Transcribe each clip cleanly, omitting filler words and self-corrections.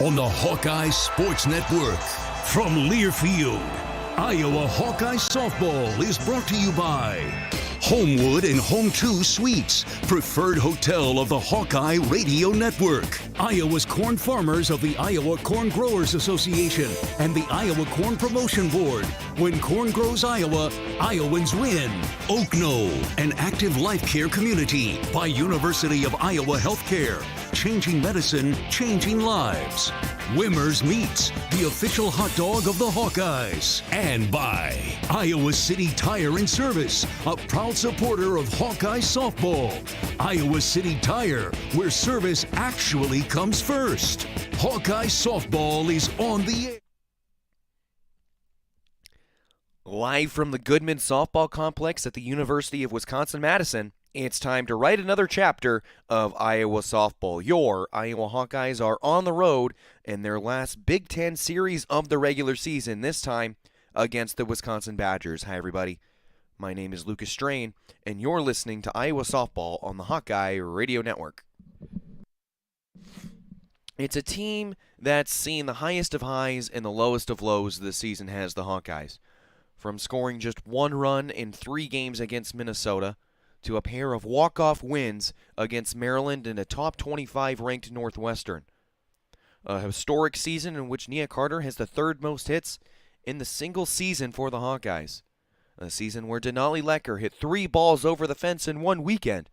on the Hawkeyes Sports Network. From Learfield, Iowa Hawkeyes softball is brought to you by Homewood and Home 2 Suites, preferred hotel of the Hawkeye Radio Network. Iowa's corn farmers of the Iowa Corn Growers Association and the Iowa Corn Promotion Board. When corn grows Iowa, Iowans win. Oak Knoll, an active life care community by University of Iowa Healthcare. Changing medicine, changing lives. Wimmer's Meats, the official hot dog of the Hawkeyes. And by Iowa City Tire and Service, a proud supporter of Hawkeye softball. Iowa City Tire, where service actually comes first. Hawkeye softball is on the air. Live from the Goodman Softball Complex at the University of Wisconsin-Madison, it's time to write another chapter of Iowa softball. Your Iowa Hawkeyes are on the road in their last Big Ten series of the regular season, this time against the Wisconsin Badgers. Hi, everybody. My name is Lucas Strain, and you're listening to Iowa softball on the Hawkeye Radio Network. It's a team that's seen the highest of highs and the lowest of lows this season has the Hawkeyes. From scoring just one run in 3 games against Minnesota to a pair of walk-off wins against Maryland and a top 25 ranked Northwestern. A historic season in which Nia Carter has the 3rd most hits in the single season for the Hawkeyes. A season where Denali Lecker hit 3 balls over the fence in one weekend,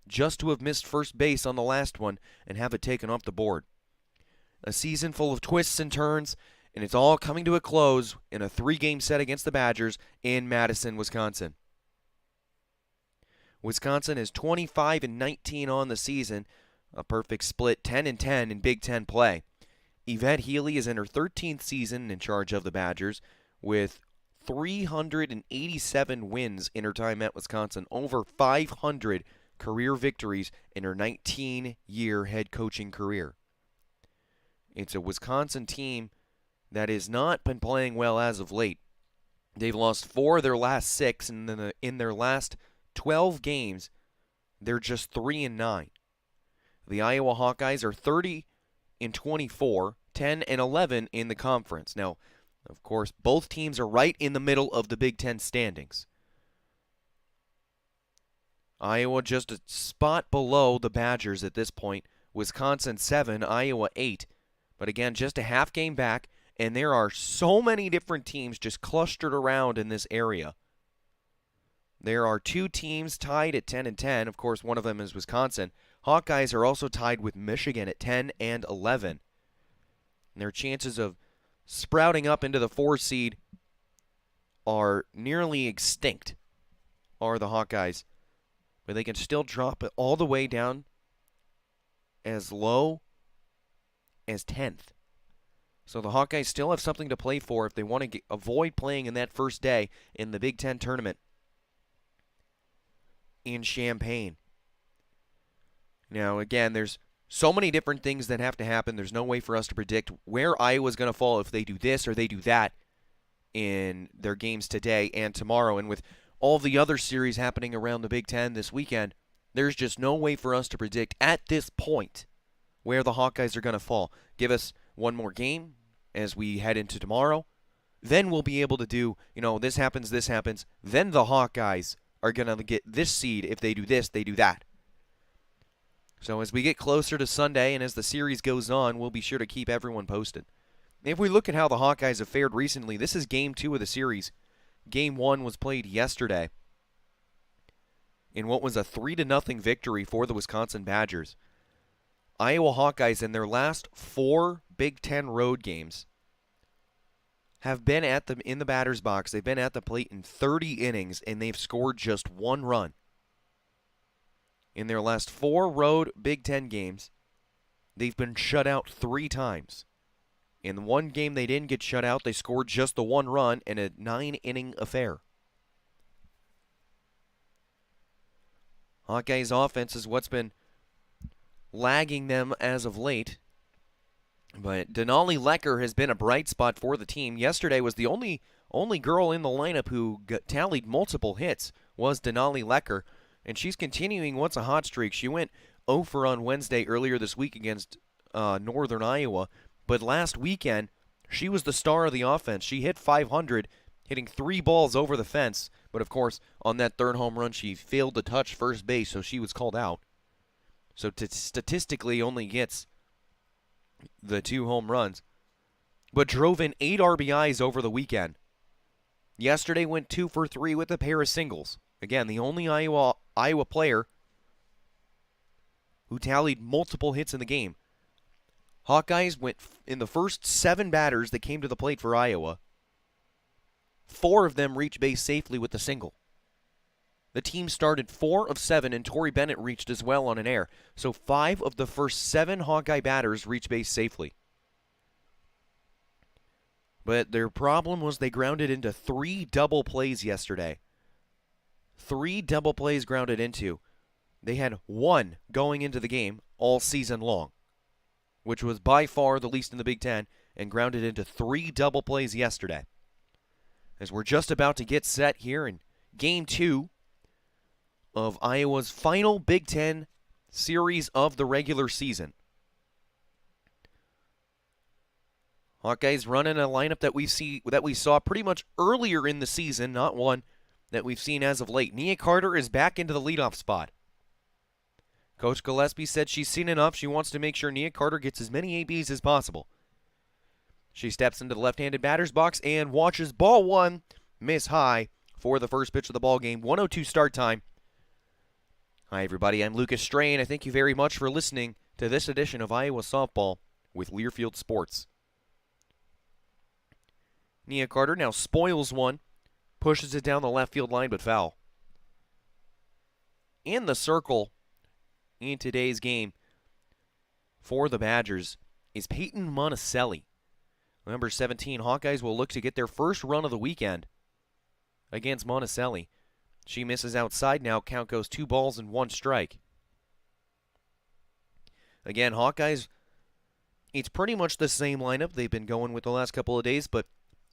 just to have missed first base on the last one and have it taken off the board. A season full of twists and turns, and it's all coming to a close in a 3-game set against the Badgers in Madison, Wisconsin. Wisconsin is 25-19 on the season, a perfect split 10-10 in Big Ten play. Yvette Healy is in her 13th season in charge of the Badgers with 387 wins in her time at Wisconsin, over 500 career victories in her 19-year head coaching career. It's a Wisconsin team that has not been playing well as of late. They've lost 4 of their last 6, and then in their last 12 games, they're just 3-9. The Iowa Hawkeyes are 30-24, 10-11 in the conference. Now, of course, both teams are right in the middle of the Big Ten standings. Iowa just a spot below the Badgers at this point. Wisconsin 7, Iowa 8. But again, just a half game back, and there are so many different teams just clustered around in this area. There are 2 teams tied at 10-10. Of course, one of them is Wisconsin. Hawkeyes are also tied with Michigan at 10-11. And their chances of sprouting up into the 4 seed are nearly extinct, are the Hawkeyes. But they can still drop it all the way down as low as 10th. So the Hawkeyes still have something to play for if they want to avoid playing in that first day in the Big Ten tournament in Champaign. Now, again, there's so many different things that have to happen. There's no way for us to predict where Iowa's going to fall if they do this or they do that in their games today and tomorrow. And with all the other series happening around the Big Ten this weekend, there's just no way for us to predict at this point where the Hawkeyes are going to fall. Give us one more game as we head into tomorrow. Then we'll be able to do, this happens. Then the Hawkeyes are going to get this seed. If they do this, they do that. So as we get closer to Sunday and as the series goes on, we'll be sure to keep everyone posted. If we look at how the Hawkeyes have fared recently, this is Game 2 of the series. Game 1 was played yesterday in what was a 3-0 victory for the Wisconsin Badgers. Iowa Hawkeyes in their last 4 Big Ten road games have been in the batter's box. They've been at the plate in 30 innings, and they've scored just 1 run. In their last 4 road Big Ten games, they've been shut out 3 times. In the one game they didn't get shut out, they scored just the 1 run in a 9-inning affair. Hawkeyes' offense is what's been lagging them as of late. But Denali Lecker has been a bright spot for the team. Yesterday was the only girl in the lineup who tallied multiple hits was Denali Lecker, and she's continuing what's a hot streak. She went 0 for on Wednesday earlier this week against Northern Iowa, But last weekend, she was the star of the offense. She hit .500, hitting 3 balls over the fence. But, of course, on that third home run, she failed to touch first base, so she was called out. So statistically only gets the 2 home runs. But drove in 8 RBIs over the weekend. Yesterday went 2 for 3 with a pair of singles. Again, the only Iowa player who tallied multiple hits in the game. Hawkeyes went in the first 7 batters that came to the plate for Iowa. 4 of them reached base safely with a single. The team started 4 of 7, and Tori Bennett reached as well on an error. So 5 of the first 7 Hawkeye batters reached base safely. But their problem was they grounded into 3 double plays yesterday. 3 double plays grounded into. They had 1 going into the game all season long, which was by far the least in the Big Ten, and grounded into 3 double plays yesterday. As we're just about to get set here in Game 2 of Iowa's final Big Ten series of the regular season. Hawkeyes running a lineup that we saw pretty much earlier in the season, not one that we've seen as of late. Nia Carter is back into the leadoff spot. Coach Gillespie said she's seen enough. She wants to make sure Nia Carter gets as many ABs as possible. She steps into the left-handed batter's box and watches ball 1 miss high for the first pitch of the ball game. 1:02 start time. Hi, everybody. I'm Lucas Strain. I thank you very much for listening to this edition of Iowa Softball with Learfield Sports. Nia Carter now spoils one, pushes it down the left field line, but foul. In the circle in today's game for the Badgers is Peyton Monticelli. Number 17, Hawkeyes will look to get their first run of the weekend against Monticelli. She misses outside now. Count goes 2 balls and 1 strike. Again, Hawkeyes, it's pretty much the same lineup they've been going with the last couple of days, but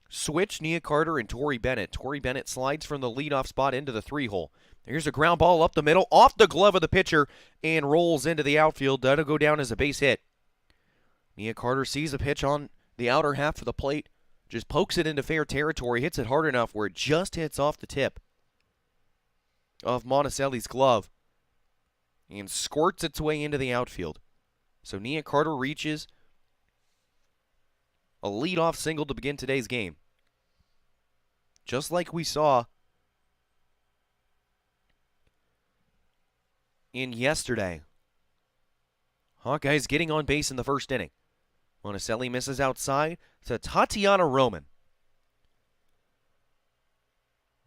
switch Nia Carter and Tori Bennett. Tori Bennett slides from the leadoff spot into the 3-hole. Here's a ground ball up the middle, off the glove of the pitcher, and rolls into the outfield. That'll go down as a base hit. Nia Carter sees a pitch on the outer half of the plate, just pokes it into fair territory, hits it hard enough where it just hits off the tip of Monticelli's glove and squirts its way into the outfield. So Nia Carter reaches a leadoff single to begin today's game. Just like we saw in yesterday. Hawkeyes getting on base in the first inning. Monticelli misses outside to Tatiana Roman.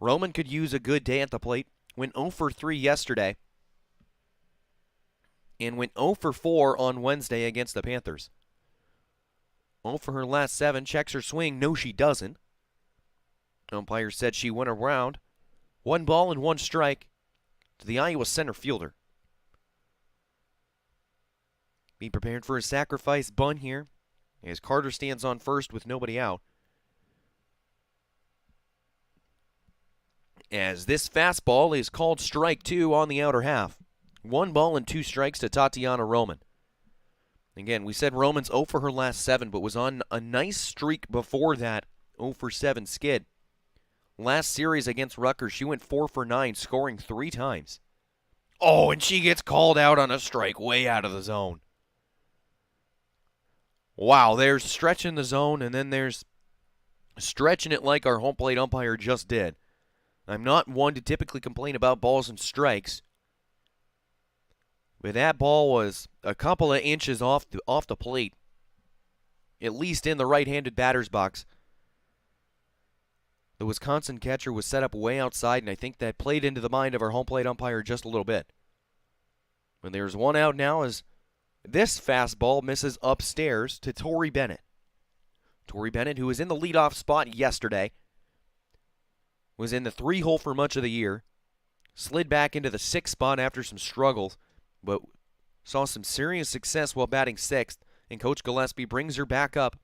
Roman could use a good day at the plate. Went 0 for 3 yesterday. And went 0 for 4 on Wednesday against the Panthers. 0 for her last 7. Checks her swing. No, she doesn't. Umpire said she went around. 1 ball and 1 strike to the Iowa center fielder. Be prepared for a sacrifice bunt here as Carter stands on first with nobody out. As this fastball is called strike 2 on the outer half. 1 ball and 2 strikes to Tatiana Roman. Again, we said Roman's 0 for her last 7, but was on a nice streak before that 0 for 7 skid. Last series against Rutgers, she went 4 for 9, scoring 3 times. Oh, and she gets called out on a strike way out of the zone. Wow, there's stretching the zone, and then there's stretching it like our home plate umpire just did. I'm not one to typically complain about balls and strikes, but that ball was a couple of inches off the plate, at least in the right-handed batter's box. The Wisconsin catcher was set up way outside, and I think that played into the mind of our home plate umpire just a little bit. And there's 1 out now as this fastball misses upstairs to Tori Bennett. Tori Bennett, who was in the leadoff spot yesterday, was in the 3-hole for much of the year, slid back into the 6th spot after some struggles, but saw some serious success while batting 6th, and Coach Gillespie brings her back up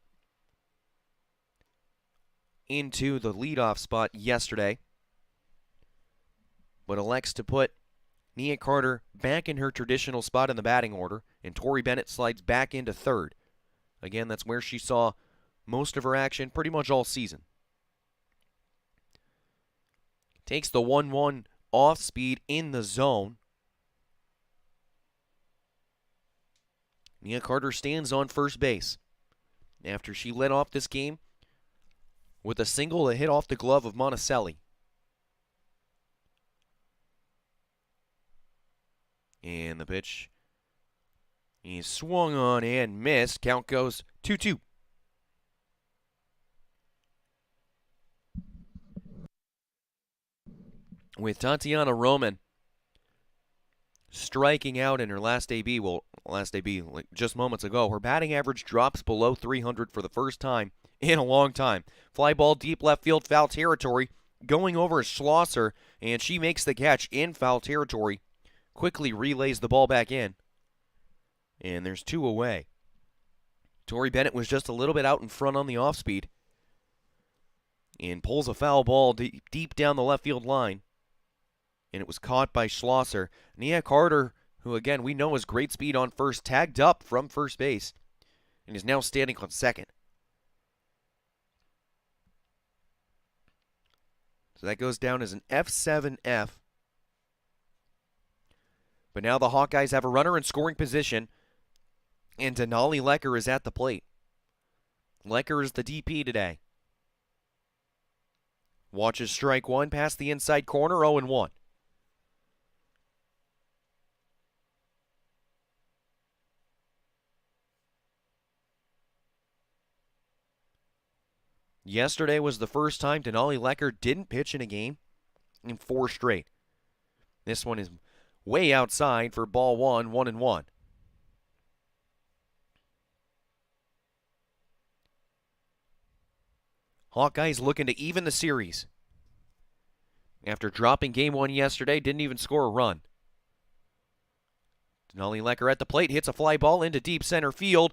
into the leadoff spot yesterday, but elects to put Nia Carter back in her traditional spot in the batting order, and Tori Bennett slides back into 3rd. Again, that's where she saw most of her action pretty much all season. Takes the 1-1 off speed in the zone. Nia Carter stands on first base after she led off this game with a single that hit off the glove of Monticelli. And the pitch is swung on and missed. Count goes 2-2. With Tatiana Roman striking out in her last AB, like just moments ago, her batting average drops below 300 for the first time in a long time. Fly ball deep left field, foul territory, going over Schlosser, and she makes the catch in foul territory, quickly relays the ball back in, and there's 2 away. Tori Bennett was just a little bit out in front on the off speed and pulls a foul ball deep down the left field line, and it was caught by Schlosser. Nia Carter, who again we know has great speed on first, tagged up from first base and is now standing on second. So that goes down as an F7F. But now the Hawkeyes have a runner in scoring position, and Denali Lecker is at the plate. Lecker is the DP today. Watches strike one past the inside corner, 0-1. Yesterday was the first time Denali Lecker didn't pitch in a game in 4 straight. This one is way outside for ball 1, 1-1. Hawkeyes looking to even the series. After dropping game 1 yesterday, didn't even score a run. Denali Lecker at the plate, hits a fly ball into deep center field,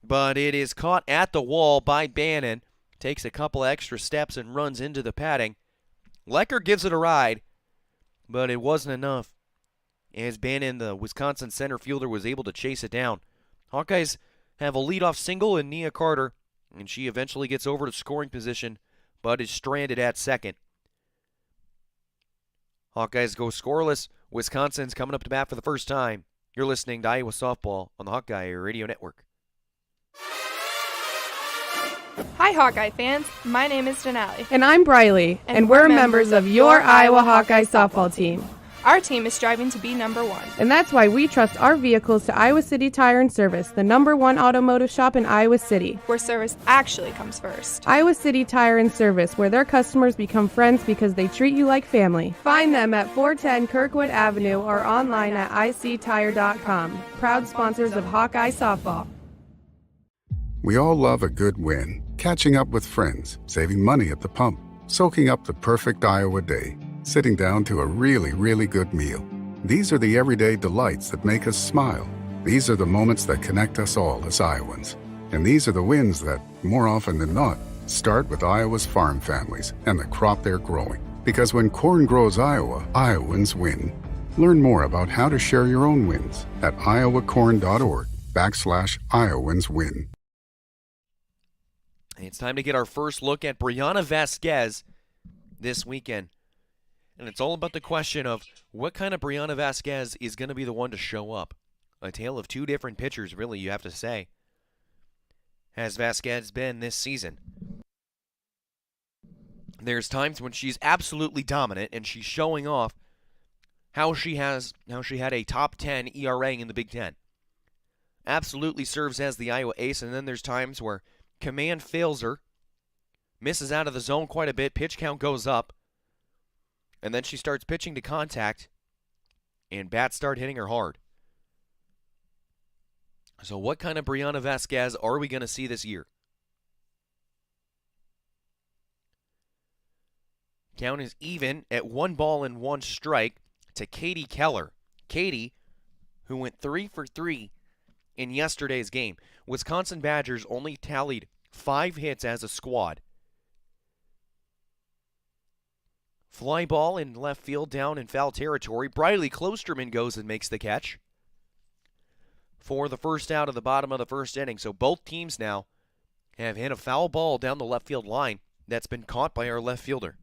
but it is caught at the wall by Bannon. Takes a couple extra steps and runs into the padding. Lecker gives it a ride, but it wasn't enough, as Bannon, the Wisconsin center fielder, was able to chase it down. Hawkeyes have a leadoff single in Nia Carter, and she eventually gets over to scoring position, but is stranded at second. Hawkeyes go scoreless. Wisconsin's coming up to bat for the first time. You're listening to Iowa Softball on the Hawkeye Radio Network. Hi, Hawkeye fans. My name is Denali. And I'm Briley, and we're members of your Iowa Hawkeye softball team. Our team is striving to be number 1. And that's why we trust our vehicles to Iowa City Tire and Service, the #1 automotive shop in Iowa City. Where service actually comes first. Iowa City Tire and Service, where their customers become friends because they treat you like family. Find them at 410 Kirkwood Avenue or online at ictire.com. Proud sponsors of Hawkeye Softball. We all love a good win. Catching up with friends, saving money at the pump, soaking up the perfect Iowa day, sitting down to a really, really good meal. These are the everyday delights that make us smile. These are the moments that connect us all as Iowans. And these are the wins that, more often than not, start with Iowa's farm families and the crop they're growing. Because when corn grows Iowa, Iowans win. Learn more about how to share your own wins at iowacorn.org/IowansWin. It's time to get our first look at Brianna Vasquez this weekend. And it's all about the question of what kind of Brianna Vasquez is going to be the one to show up. A tale of 2 different pitchers, really, you have to say, has Vasquez been this season. There's times when she's absolutely dominant and she's showing off how she had a top 10 ERA in the Big Ten. Absolutely serves as the Iowa ace, and then there's times where command fails her, misses out of the zone quite a bit, pitch count goes up, and then she starts pitching to contact, and bats start hitting her hard. So what kind of Brianna Vasquez are we going to see this year? Count is even at 1-1 to Katie Keller. Katie, who went 3 for 3 in yesterday's game. Wisconsin Badgers only tallied 5 hits as a squad. Fly ball in left field down in foul territory. Briley Klosterman goes and makes the catch. for the first out of the bottom of the first inning. So both teams now have hit a foul ball down the left field line that's been caught by our left fielder.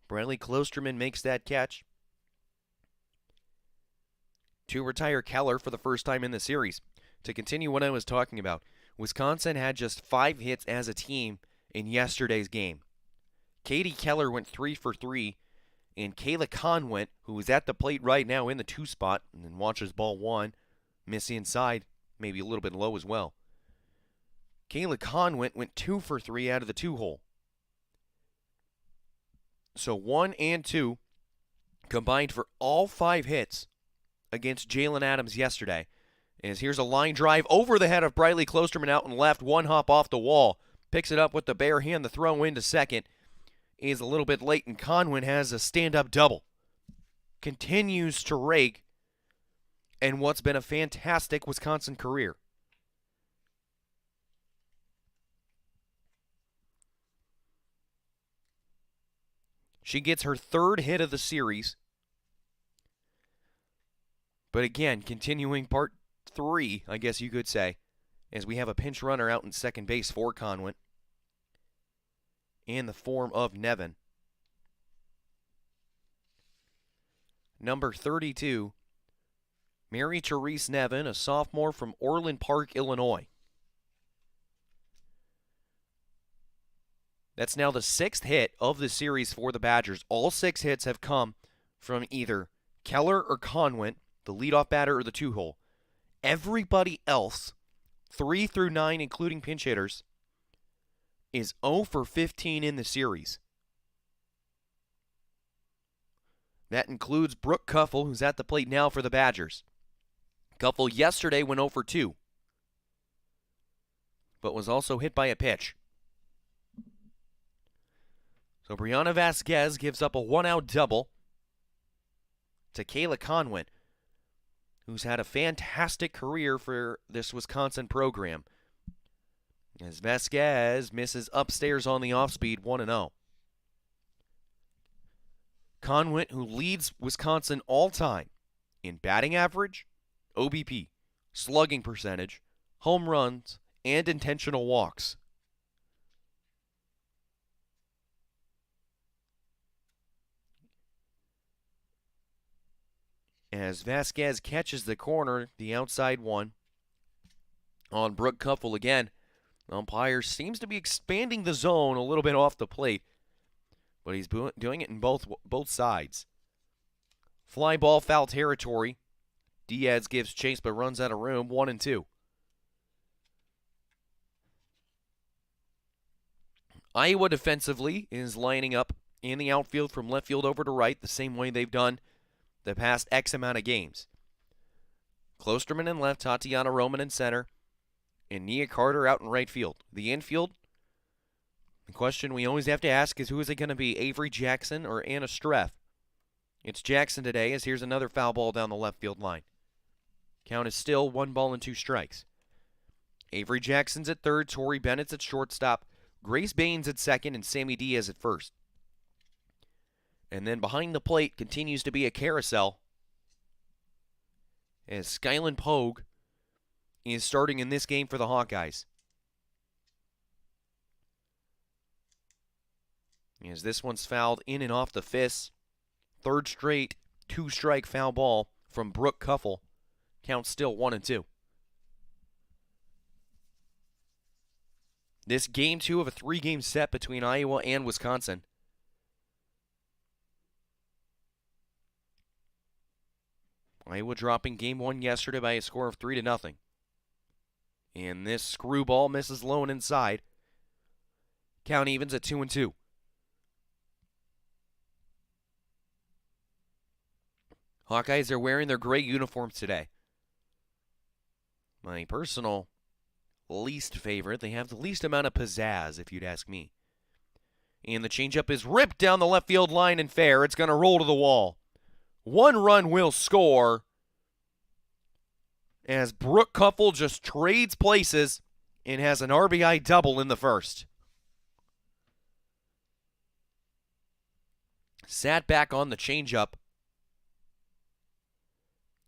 Bradley Klosterman makes that catch to retire Keller for the first time in the series. To continue what I was talking about, Wisconsin had just 5 hits as a team in yesterday's game. Katie Keller went 3 for 3, and Kayla Conwent, who is at the plate right now in the 2 spot, and then watches ball 1, miss inside, maybe a little bit low as well. Kayla Conwent went 2 for 3 out of the 2 hole. So 1 and 2 combined for all 5 hits against Jalen Adams yesterday. As here's a line drive over the head of Bradley Klosterman out and left, 1 hop off the wall. Picks it up with the bare hand. The throw into second is a little bit late, and Conwent has a stand-up double. Continues to rake in what's been a fantastic Wisconsin career. She gets her 3rd hit of the series. But again, continuing part 3, I guess you could say, as we have a pinch runner out in second base for Conwent in the form of Nevin. Number 32, Mary Therese Nevin, a sophomore from Orland Park, Illinois. That's now the 6th hit of the series for the Badgers. All 6 hits have come from either Keller or Conwent, the leadoff batter or the 2-hole. Everybody else, 3 through 9, including pinch hitters, is 0 for 15 in the series. That includes Brooke Kuffel, who's at the plate now for the Badgers. Kuffel yesterday went 0 for 2, but was also hit by a pitch. So Brianna Vasquez gives up a 1-out double to Kayla Conwent, who's had a fantastic career for this Wisconsin program. As Vasquez misses upstairs on the off-speed, 1-0. Conwent, who leads Wisconsin all-time in batting average, OBP, slugging percentage, home runs, and intentional walks. As Vasquez catches the corner, the outside one on Brooke Kuffel again. The umpire seems to be expanding the zone a little bit off the plate, but he's doing it in both sides. Fly ball, foul territory. Diaz gives chase but runs out of room, 1-2. Iowa defensively is lining up in the outfield from left field over to right the same way they've done the past X amount of games. Klosterman in left, Tatiana Roman in center, and Nia Carter out in right field. The infield, the question we always have to ask is, who is it going to be, Avery Jackson or Anna Streff? It's Jackson today, as here's another foul ball down the left field line. Count is still 1-2. Avery Jackson's at third, Tori Bennett's at shortstop, Grace Baines at second, and Sammy Diaz at first. And then behind the plate continues to be a carousel as Skyland Pogue is starting in this game for the Hawkeyes. As this one's fouled in and off the fists. 3rd straight 2-strike foul ball from Brooke Kuffel. Count still 1-2. This game 2 of a 3-game set between Iowa and Wisconsin. Iowa dropping game 1 yesterday by a score of 3-0. And this screwball misses low and inside. Count evens at 2-2. Hawkeyes are wearing their gray uniforms today. My personal least favorite. They have the least amount of pizzazz, if you'd ask me. And the changeup is ripped down the left field line and fair. It's going to roll to the wall. 1 run will score as Brooke Kuffel just trades places and has an RBI double in the first. Sat back on the changeup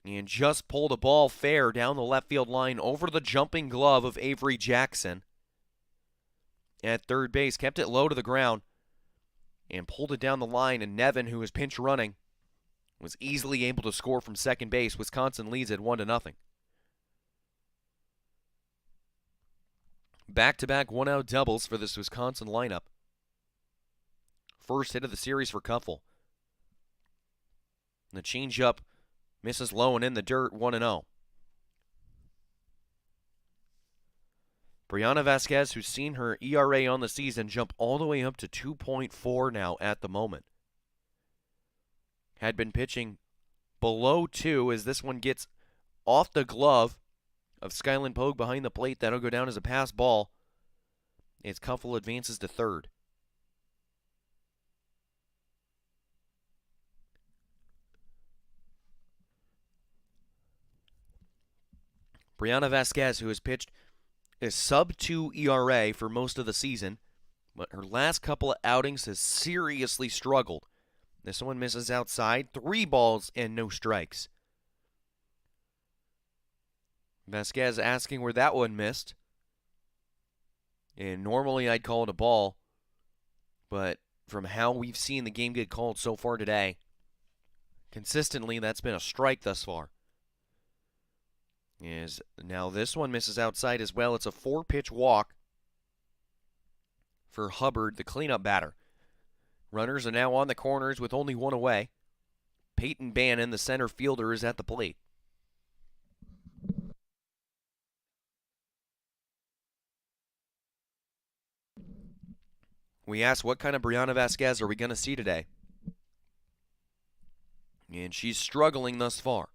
And just pulled a ball fair down the left field line over the jumping glove of Avery Jackson. At third base, kept it low to the ground and pulled it down the line. And Nevin, who was pinch running, was easily able to score from second base. Wisconsin leads at 1-0. Back-to-back one-out doubles for this Wisconsin lineup. First hit of the series for Kuffel. The changeup misses low and in the dirt, 1-0. Brianna Vasquez, who's seen her ERA on the season jump all the way up to 2.4 now at the moment, had been pitching below 2 as this one gets off the glove of Skyland Pogue behind the plate. That'll go down as a pass ball as Kuffel advances to third. Brianna Vasquez, who has pitched a sub-2 ERA for most of the season, but her last couple of outings has seriously struggled. This one misses outside, 3 balls and no strikes. Vasquez asking where that one missed. And normally I'd call it a ball, but from how we've seen the game get called so far today, consistently that's been a strike thus far. Now this one misses outside as well. It's a 4-pitch walk for Hubbard, the cleanup batter. Runners are now on the corners with only one away. Peyton Bannon, the center fielder, is at the plate. We asked what kind of Brianna Vasquez are we going to see today? And she's struggling thus far.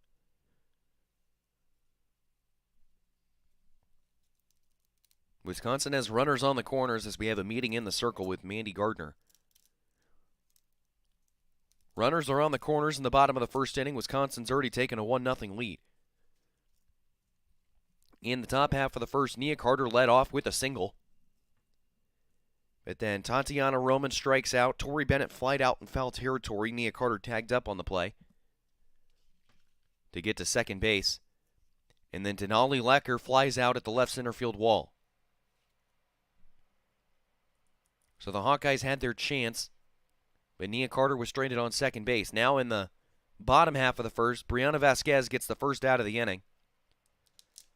Wisconsin has runners on the corners as we have a meeting in the circle with Mandy Gardner. Runners are on the corners in the bottom of the first inning. Wisconsin's already taken a 1-0 lead. In the top half of the first, Nia Carter led off with a single. But then Tatiana Roman strikes out. Tori Bennett flied out in foul territory. Nia Carter tagged up on the play to get to second base. And then Denali Lecker flies out at the left center field wall. So the Hawkeyes had their chance, but Nia Carter was stranded on second base. Now in the bottom half of the first, Brianna Vasquez gets the first out of the inning.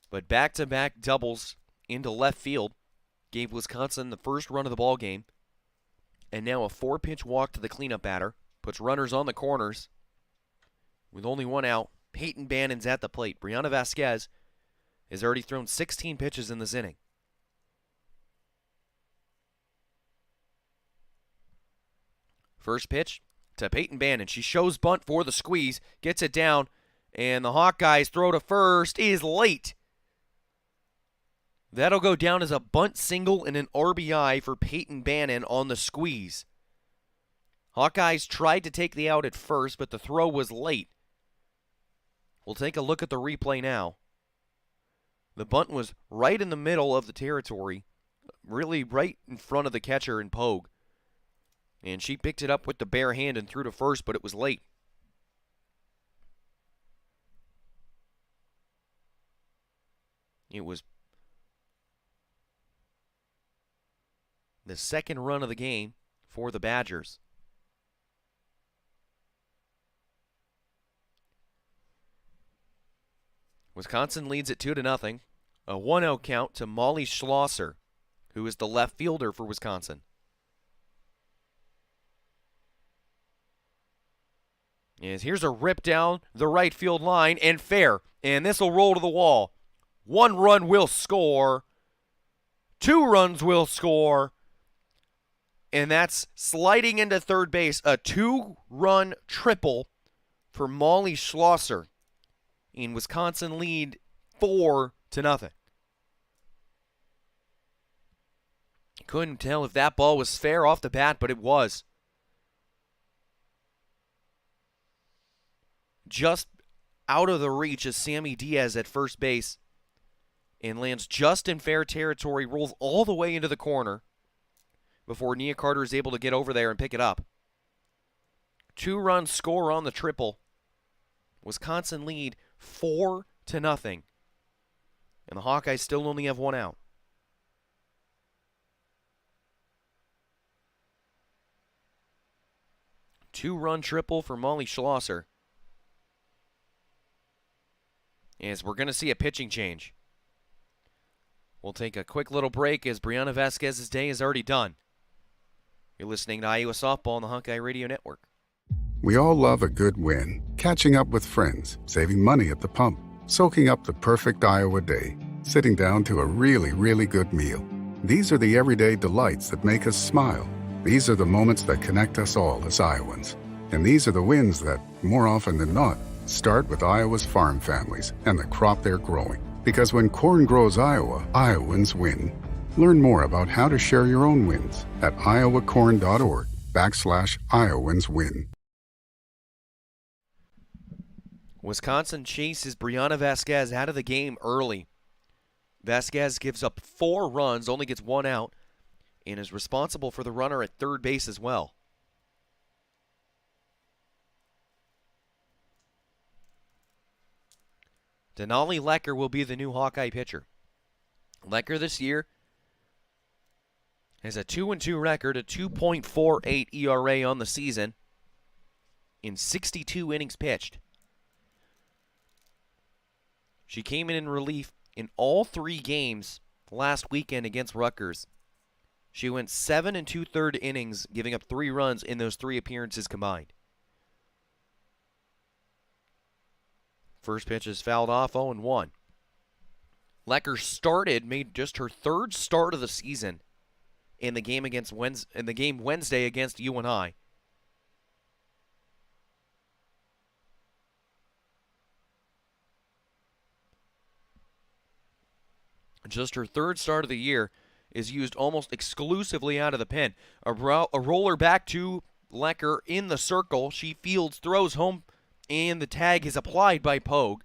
But back-to-back doubles into left field gave Wisconsin the first run of the ball game. And now a 4-pitch walk to the cleanup batter puts runners on the corners. With only one out, Peyton Bannon's at the plate. Brianna Vasquez has already thrown 16 pitches in this inning. First pitch to Peyton Bannon. She shows bunt for the squeeze, gets it down, and the Hawkeyes throw to first is late. That'll go down as a bunt single and an RBI for Peyton Bannon on the squeeze. Hawkeyes tried to take the out at first, but the throw was late. We'll take a look at the replay now. The bunt was right in the middle of the territory, really right in front of the catcher in Pogue. And she picked it up with the bare hand and threw to first, but it was late. It was the second run of the game for the Badgers. Wisconsin leads it 2-0. A 1-0 count to Molly Schlosser, who is the left fielder for Wisconsin. Yes, here's a rip down the right field line and fair. And this will roll to the wall. 1 run will score. 2 runs will score. And that's sliding into third base. A 2-run triple for Molly Schlosser. And Wisconsin lead 4-0. Couldn't tell if that ball was fair off the bat, but it was. Just out of the reach is Sammy Diaz at first base and lands just in fair territory, rolls all the way into the corner before Nia Carter is able to get over there and pick it up. 2-run score on the triple. Wisconsin lead 4-0. And the Hawkeyes still only have one out. Two-run triple for Molly Schlosser. As we're going to see a pitching change. We'll take a quick little break as Brianna Vasquez's day is already done. You're listening to Iowa Softball on the Hawkeye Radio Network. We all love a good win. Catching up with friends, saving money at the pump, soaking up the perfect Iowa day, sitting down to a really, really good meal. These are the everyday delights that make us smile. These are the moments that connect us all as Iowans. And these are the wins that, more often than not, start with Iowa's farm families and the crop they're growing. Because when corn grows Iowa, Iowans win. Learn more about how to share your own wins at iowacorn.org/Iowans win. Wisconsin chases Brianna Vasquez out of the game early. Vasquez gives up 4 runs, only gets 1 out, and is responsible for the runner at third base as well. Denali Lecker will be the new Hawkeye pitcher. Lecker this year has a 2-2 record, a 2.48 ERA on the season in 62 innings pitched. She came in relief in all 3 games last weekend against Rutgers. She went 7 2/3 innings, giving up 3 runs in those 3 appearances combined. First pitch is fouled off, 0-1. Lecker made just her 3rd start of the season in the game Wednesday against UNI. Just her 3rd start of the year is used almost exclusively out of the pen. A roller back to Lecker in the circle. She fields, throws home, and the tag is applied by Pogue.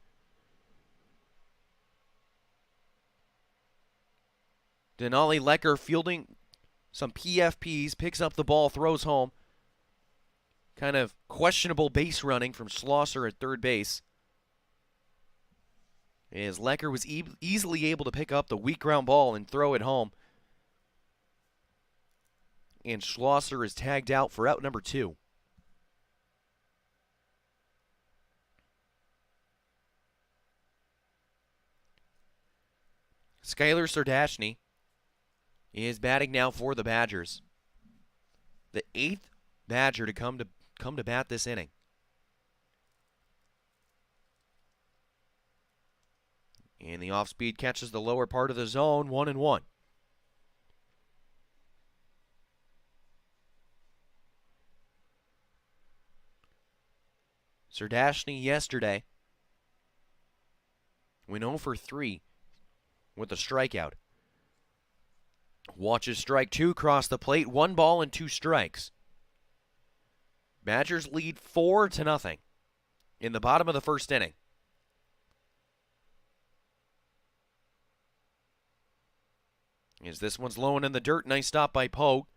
Denali Lecker fielding some PFPs, picks up the ball, throws home. Kind of questionable base running from Schlosser at third base. As Lecker was easily able to pick up the weak ground ball and throw it home. And Schlosser is tagged out for out number 2. Skylar Sardashny is batting now for the Badgers. The 8th Badger to come to bat this inning. And the off-speed catches the lower part of the zone, 1-1. Sardashny yesterday went 0 for 3 with a strikeout. Watches strike 2 cross the plate, 1 ball and 2 strikes. Badgers lead 4-0 in the bottom of the first inning. As this one's low and in the dirt, nice stop by Pogue.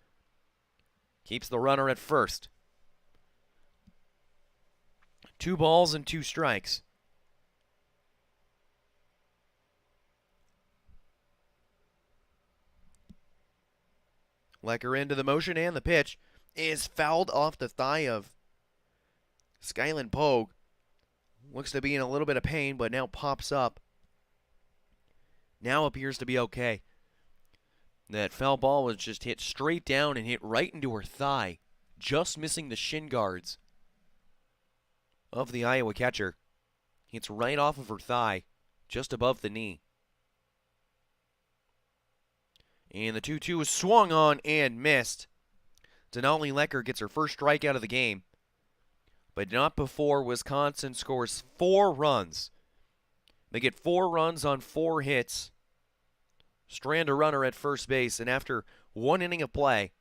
Keeps the runner at first. 2 balls and 2 strikes. Lecker into the motion, and the pitch is fouled off the thigh of Skyland Pogue. Looks to be in a little bit of pain, but now pops up. Now appears to be okay. That foul ball was just hit straight down and hit right into her thigh, just missing the shin guards of the Iowa catcher. Hits right off of her thigh, just above the knee. And the 2-2 is swung on and missed. Denali Lecker gets her first strikeout of the game, but not before Wisconsin scores 4 runs. They get 4 runs on 4 hits. Strand a runner at first base, and after 1 inning of play,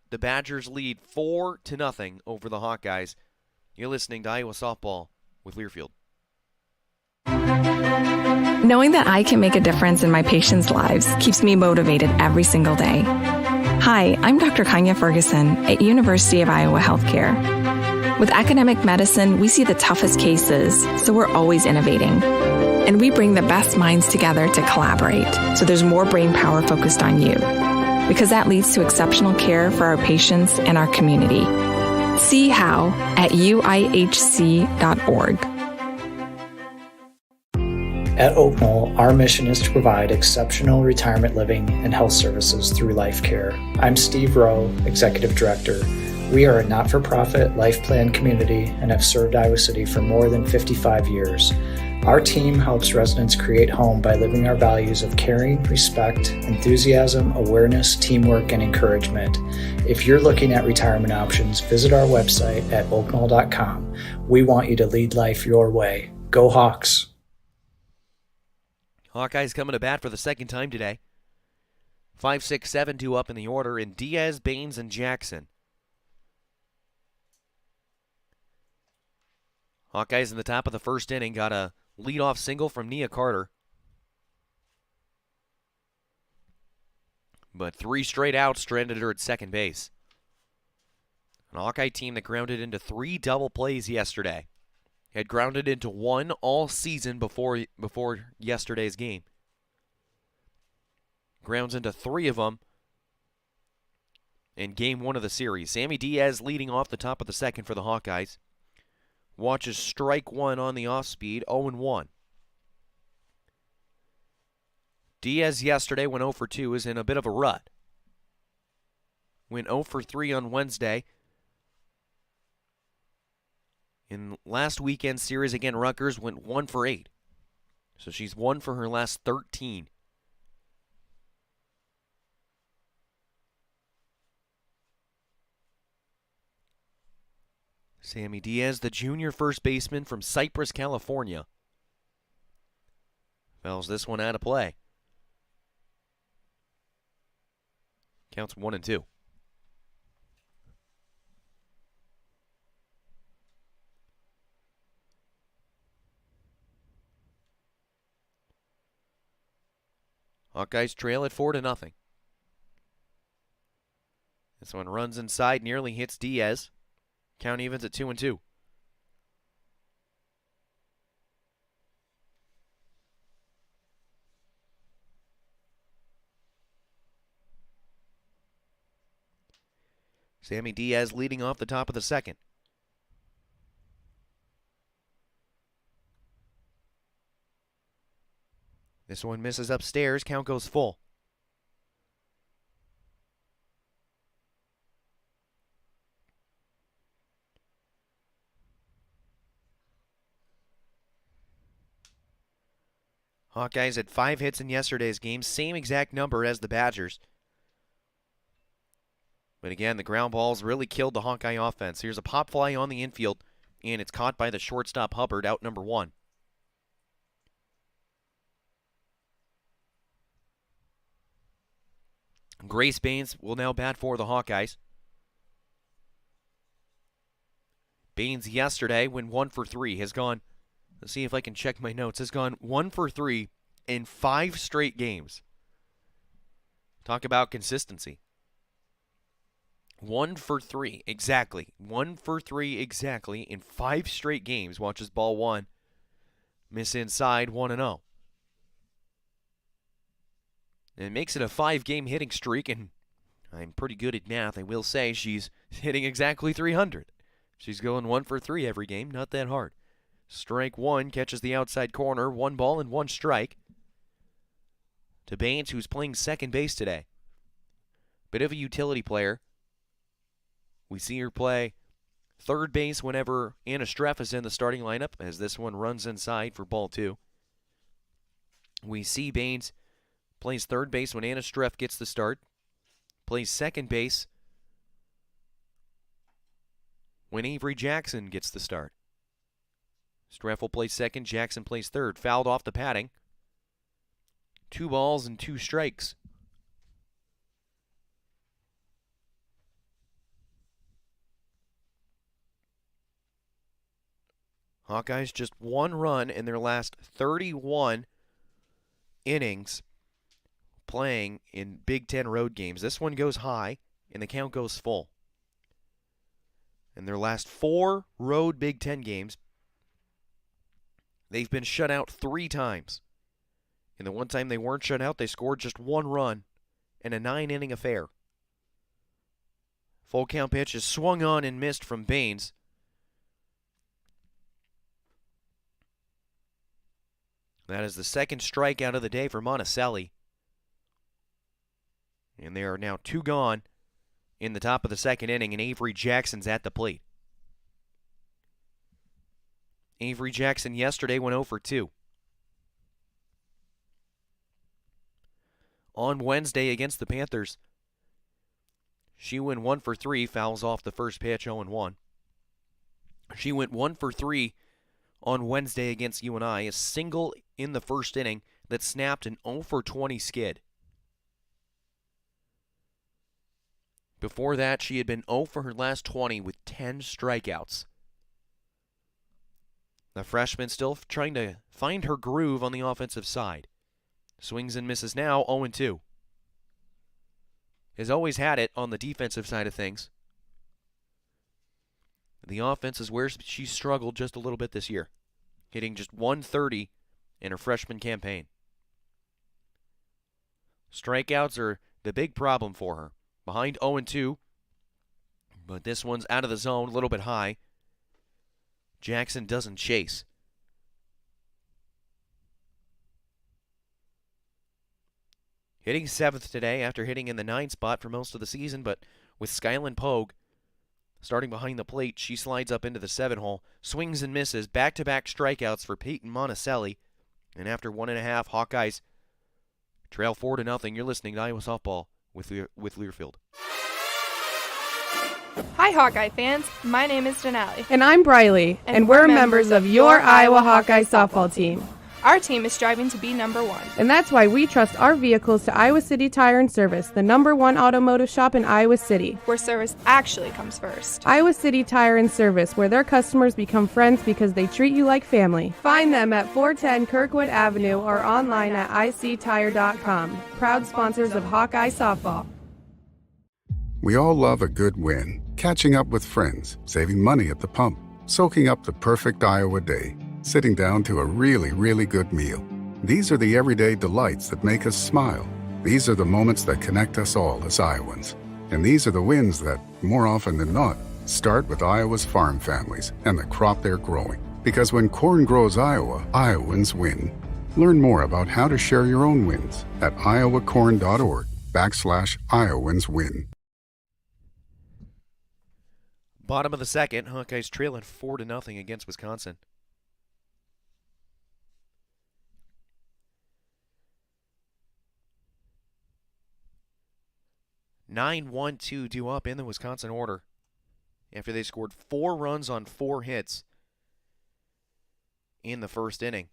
the Badgers lead 4-0 over the Hawkeyes. You're listening to Iowa Softball with Learfield. Knowing that I can make a difference in my patients' lives keeps me motivated every single day. Hi, I'm Dr. Kanya Ferguson at University of Iowa Healthcare. With academic medicine, we see the toughest cases, so we're always innovating. And we bring the best minds together to collaborate, so there's more brain power focused on you. Because that leads to exceptional care for our patients and our community. See how at uihc.org. At Oak Knoll, our mission is to provide exceptional retirement living and health services through life care. I'm Steve Rowe, Executive Director. We are a not-for-profit life plan community and have served Iowa City for more than 55 years. Our team helps residents create home by living our values of caring, respect, enthusiasm, awareness, teamwork, and encouragement. If you're looking at retirement options, visit our website at oakknoll.com. We want you to lead life your way. Go Hawks! Hawkeyes coming to bat for the second time today. 5, 6, 7, 2 up in the order in Diaz, Baines, and Jackson. Hawkeyes in the top of the first inning got a leadoff single from Nia Carter. But 3 straight outs stranded her at second base. An Hawkeye team that grounded into 3 double plays yesterday. Had grounded into 1 all season before yesterday's game. Grounds into 3 of them in game 1 of the series. Sammy Diaz leading off the top of the second for the Hawkeyes. Watches strike 1 on the off-speed, 0-1. Diaz yesterday went 0 for 2, is in a bit of a rut. Went 0 for 3 on Wednesday. In last weekend's series again, Rutgers went 1 for 8. So she's 1 for her last 13. Sammy Diaz, the junior first baseman from Cypress, California. Fouls this one out of play. Counts 1-2. Hawkeyes trail at 4-0. This one runs inside, nearly hits Diaz. Count evens at 2-2. Sammy Diaz leading off the top of the second. This one misses upstairs. Count goes full. Hawkeyes had 5 hits in yesterday's game, same exact number as the Badgers. But again, the ground balls really killed the Hawkeye offense. Here's a pop fly on the infield, and it's caught by the shortstop Hubbard, out number 1. Grace Baines will now bat for the Hawkeyes. Baines yesterday went 1 for 3, has gone, let's see if I can check my notes, has gone 1 for 3 in 5 straight games. Talk about consistency. 1 for 3, exactly. 1 for 3 exactly in 5 straight games. Watches ball 1. Miss inside, 1-0. And it makes it a 5-game hitting streak, and I'm pretty good at math. I will say she's hitting exactly 300. She's going 1 for 3 every game. Not that hard. Strike 1, catches the outside corner. 1 ball and 1 strike. To Baines, who's playing second base today. Bit of a utility player. We see her play third base whenever Anna Streff is in the starting lineup, as this one runs inside for ball 2. We see Baines plays third base when Anna Streff gets the start. Plays second base when Avery Jackson gets the start. Streff will play second, Jackson plays third. Fouled off the padding. 2 balls and 2 strikes. Hawkeyes just 1 run in their last 31 innings playing in Big Ten road games. This one goes high, and the count goes full. In their last 4 road Big Ten games, they've been shut out 3 times. And the one time they weren't shut out, they scored just 1 run in a 9-inning affair. Full count pitch is swung on and missed from Baines. That is the second strikeout of the day for Monticelli. And they are now 2 gone in the top of the second inning, and Avery Jackson's at the plate. Avery Jackson yesterday went 0 for 2. On Wednesday against the Panthers, she went 1 for 3, fouls off the first pitch, 0-1. She went 1 for 3 on Wednesday against UNI, a single in the first inning that snapped an 0 for 20 skid. Before that, she had been 0 for her last 20 with 10 strikeouts. The freshman still trying to find her groove on the offensive side. Swings and misses now, 0-2. Has always had it on the defensive side of things. The offense is where she struggled just a little bit this year, hitting just 130 in her freshman campaign. Strikeouts are the big problem for her. Behind 0-2, but this one's out of the zone, a little bit high. Jackson doesn't chase. Hitting 7th today after hitting in the 9 spot for most of the season, but with Skyland Pogue starting behind the plate, she slides up into the 7 hole, swings and misses, back-to-back strikeouts for Peyton Monticelli, and after 1.5, Hawkeyes trail 4-0. You're listening to Iowa Softball with Learfield. Hi, Hawkeye fans. My name is Denali. And I'm Briley, and we're members of your Iowa Hawkeye softball team. Our team is striving to be number 1. And that's why we trust our vehicles to Iowa City Tire and Service, the #1 automotive shop in Iowa City. Where service actually comes first. Iowa City Tire and Service, where their customers become friends because they treat you like family. Find them at 410 Kirkwood Avenue or online at ictire.com. Proud sponsors of Hawkeye Softball. We all love a good win. Catching up with friends, saving money at the pump, soaking up the perfect Iowa day, sitting down to a really, really good meal. These are the everyday delights that make us smile. These are the moments that connect us all as Iowans. And these are the wins that, more often than not, start with Iowa's farm families and the crop they're growing. Because when corn grows Iowa, Iowans win. Learn more about how to share your own wins at iowacorn.org/Iowans win. Bottom of the second, Hawkeyes trailing 4-0 against Wisconsin. (9-1-2) due up in the Wisconsin order after they scored 4 runs on 4 hits in the first inning.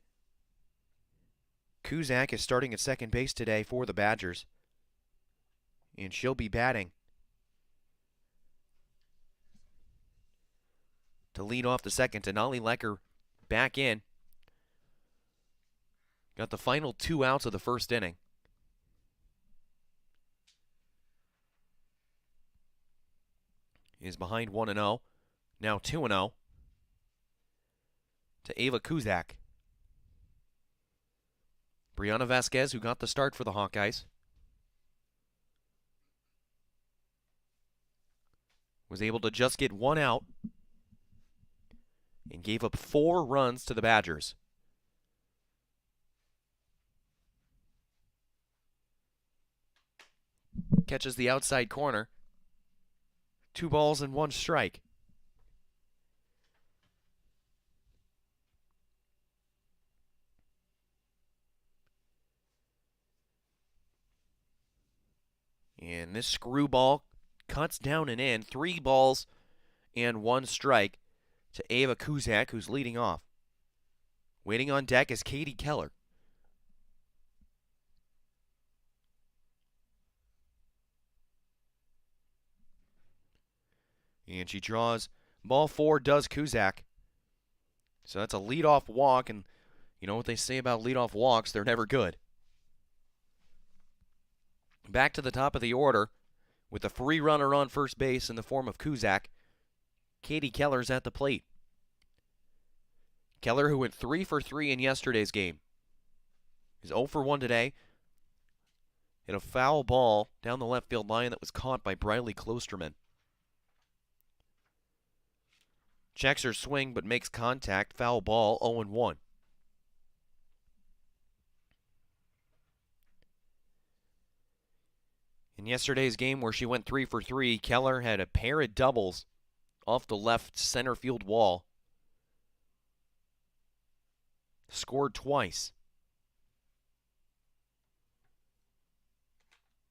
Kuzak is starting at second base today for the Badgers, and she'll be batting to lead off the second. Denali Lecker back in. Got the final 2 outs of the first inning. Is behind 1-0. Now 2-0 to Ava Kuzak. Brianna Vasquez, who got the start for the Hawkeyes, was able to just get 1 out and gave up 4 runs to the Badgers. Catches the outside corner. 2 balls and 1 strike. And this screwball cuts down and in. 3 balls and 1 strike to Ava Kuzak, who's leading off. Waiting on deck is Katie Keller. And she draws ball 4, does Kuzak. So that's a leadoff walk, and you know what they say about leadoff walks, they're never good. Back to the top of the order with a free runner on first base in the form of Kuzak. Katie Keller's at the plate. Keller, who went 3 for 3 in yesterday's game, is 0 for 1 today. Hit a foul ball down the left field line that was caught by Briley Klosterman. Checks her swing but makes contact. Foul ball, 0-1. In yesterday's game where she went 3 for 3, Keller had a pair of doubles off the left center field wall. Scored twice.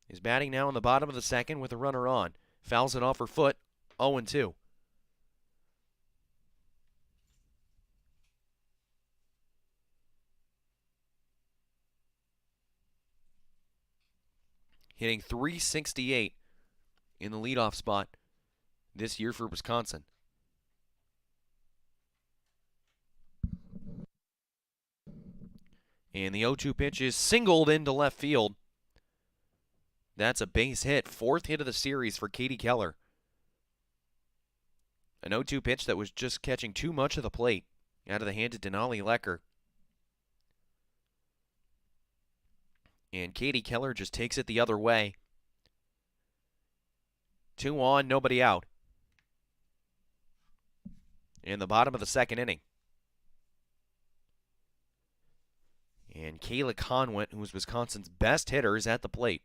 Is batting now in the bottom of the second with a runner on. Fouls it off her foot, 0-2. Hitting .368 in the leadoff spot this year for Wisconsin. And the 0-2 pitch is singled into left field. That's a base hit. 4th hit of the series for Katie Keller. An 0-2 pitch that was just catching too much of the plate out of the hand of Denali Lecker. And Katie Keller just takes it the other way. 2 on, nobody out. In the bottom of the second inning. And Kayla Conwent, who was Wisconsin's best hitter, is at the plate.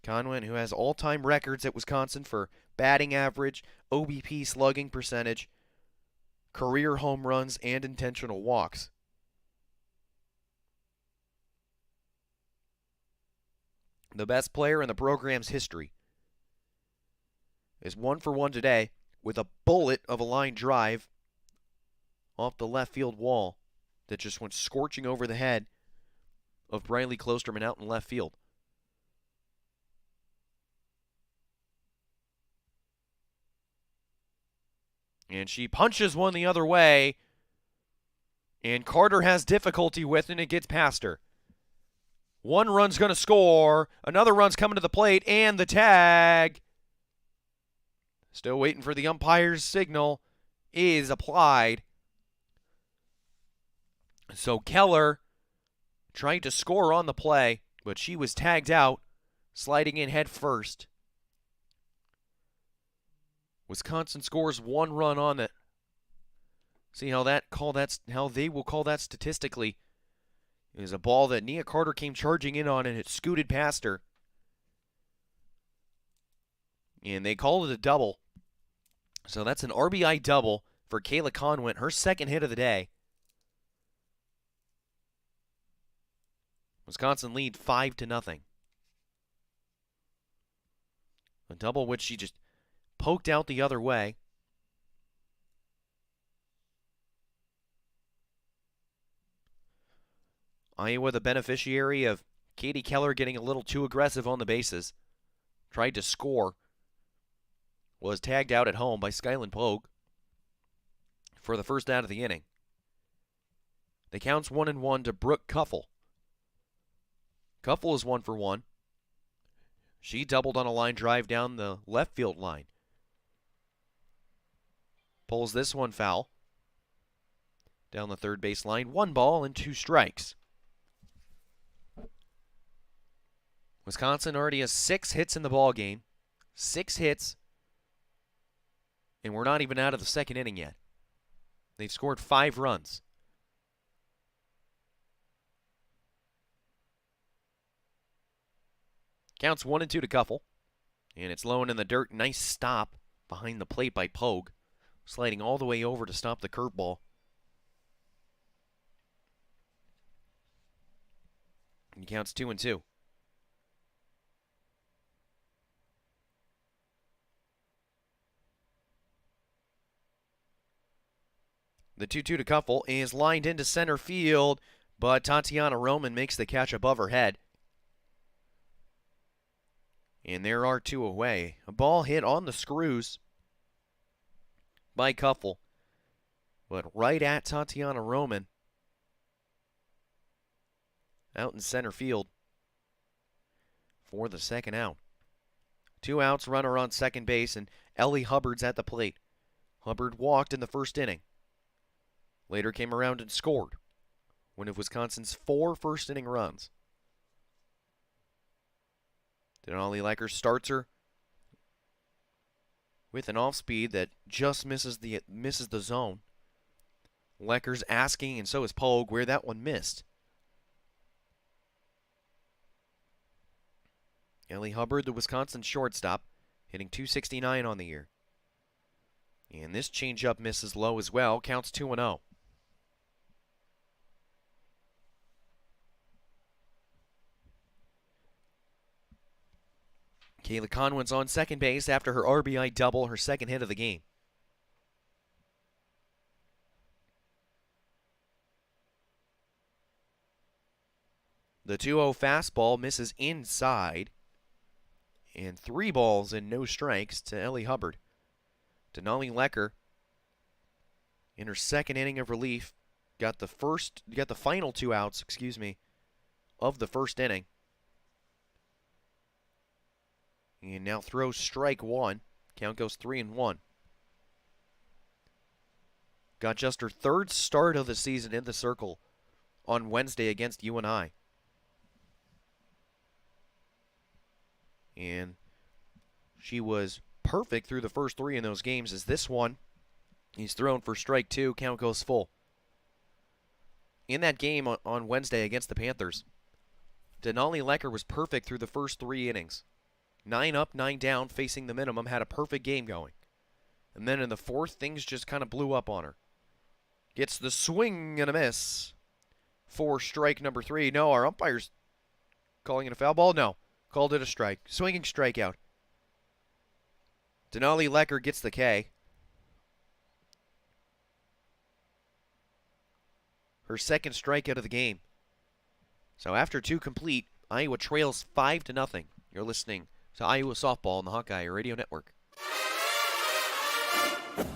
Conwent, who has all-time records at Wisconsin for batting average, OBP slugging percentage, career home runs, and intentional walks. The best player in the program's history is 1 for 1 today with a bullet of a line drive off the left field wall that just went scorching over the head of Briley Klosterman out in left field. And she punches one the other way, and Carter has difficulty with it, and it gets past her. 1 run's going to score, another run's coming to the plate, and the tag, still waiting for the umpire's signal, is applied. So Keller tried to score on the play, but she was tagged out, sliding in head first. Wisconsin scores 1 run on it. See how how they will call that statistically. It was a ball that Nia Carter came charging in on, and it scooted past her. And they called it a double. So that's an RBI double for Kayla Conwent, her 2nd hit of the day. Wisconsin lead 5-0. A double which she just poked out the other way. Iowa, the beneficiary of Katie Keller getting a little too aggressive on the bases. Tried to score. Was tagged out at home by Skyland Pogue for the first out of the inning. The count's 1-1 to Brooke Cuffle. Cuffle is 1 for 1. She doubled on a line drive down the left field line. Pulls this one foul. Down the third base line. 1 ball and 2 strikes. Wisconsin already has 6 hits in the ball game. 6 hits. And we're not even out of the second inning yet. They've scored 5 runs. Counts 1-2 to Cuffle. And it's low and in the dirt. Nice stop behind the plate by Pogue. Sliding all the way over to stop the curveball. And counts 2-2. The 2-2 to Cuffle is lined into center field, but Tatiana Roman makes the catch above her head. And there are 2 away. A ball hit on the screws by Cuffle, but right at Tatiana Roman. Out in center field for the second out. 2 outs, runner on second base, and Ellie Hubbard's at the plate. Hubbard walked in the first inning. Later came around and scored one of Wisconsin's 4 first-inning runs. Denali Lecker starts her with an off-speed that just misses the zone. Lecker's asking, and so is Pogue, where that one missed. Ellie Hubbard, the Wisconsin shortstop, hitting .269 on the year. And this changeup misses low as well, counts 2-0. Kayla Conwin's on second base after her RBI double, her second hit of the game. The 2-0 fastball misses inside. And 3 balls and no strikes to Ellie Hubbard. Denali Lecker, in her second inning of relief, got the final 2 outs, of the first inning. And now throws strike 1. Count goes 3-1. Got just her 3rd start of the season in the circle on Wednesday against UNI. And she was perfect through the first 3 in those games, as this one, he's thrown for strike 2, count goes full. In that game on Wednesday against the Panthers, Denali Lecker was perfect through the first 3 innings. 9 up, 9 down, facing the minimum, had a perfect game going. And then in the 4th, things just kind of blew up on her. Gets the swing and a miss for strike number 3. No, our umpire's calling it a foul ball? No. Called it a strike. Swinging strikeout. Denali Lecker gets the K. Her second strikeout of the game. So after 2 complete, Iowa trails 5-0. You're listening to Iowa Softball on the Hawkeye Radio Network.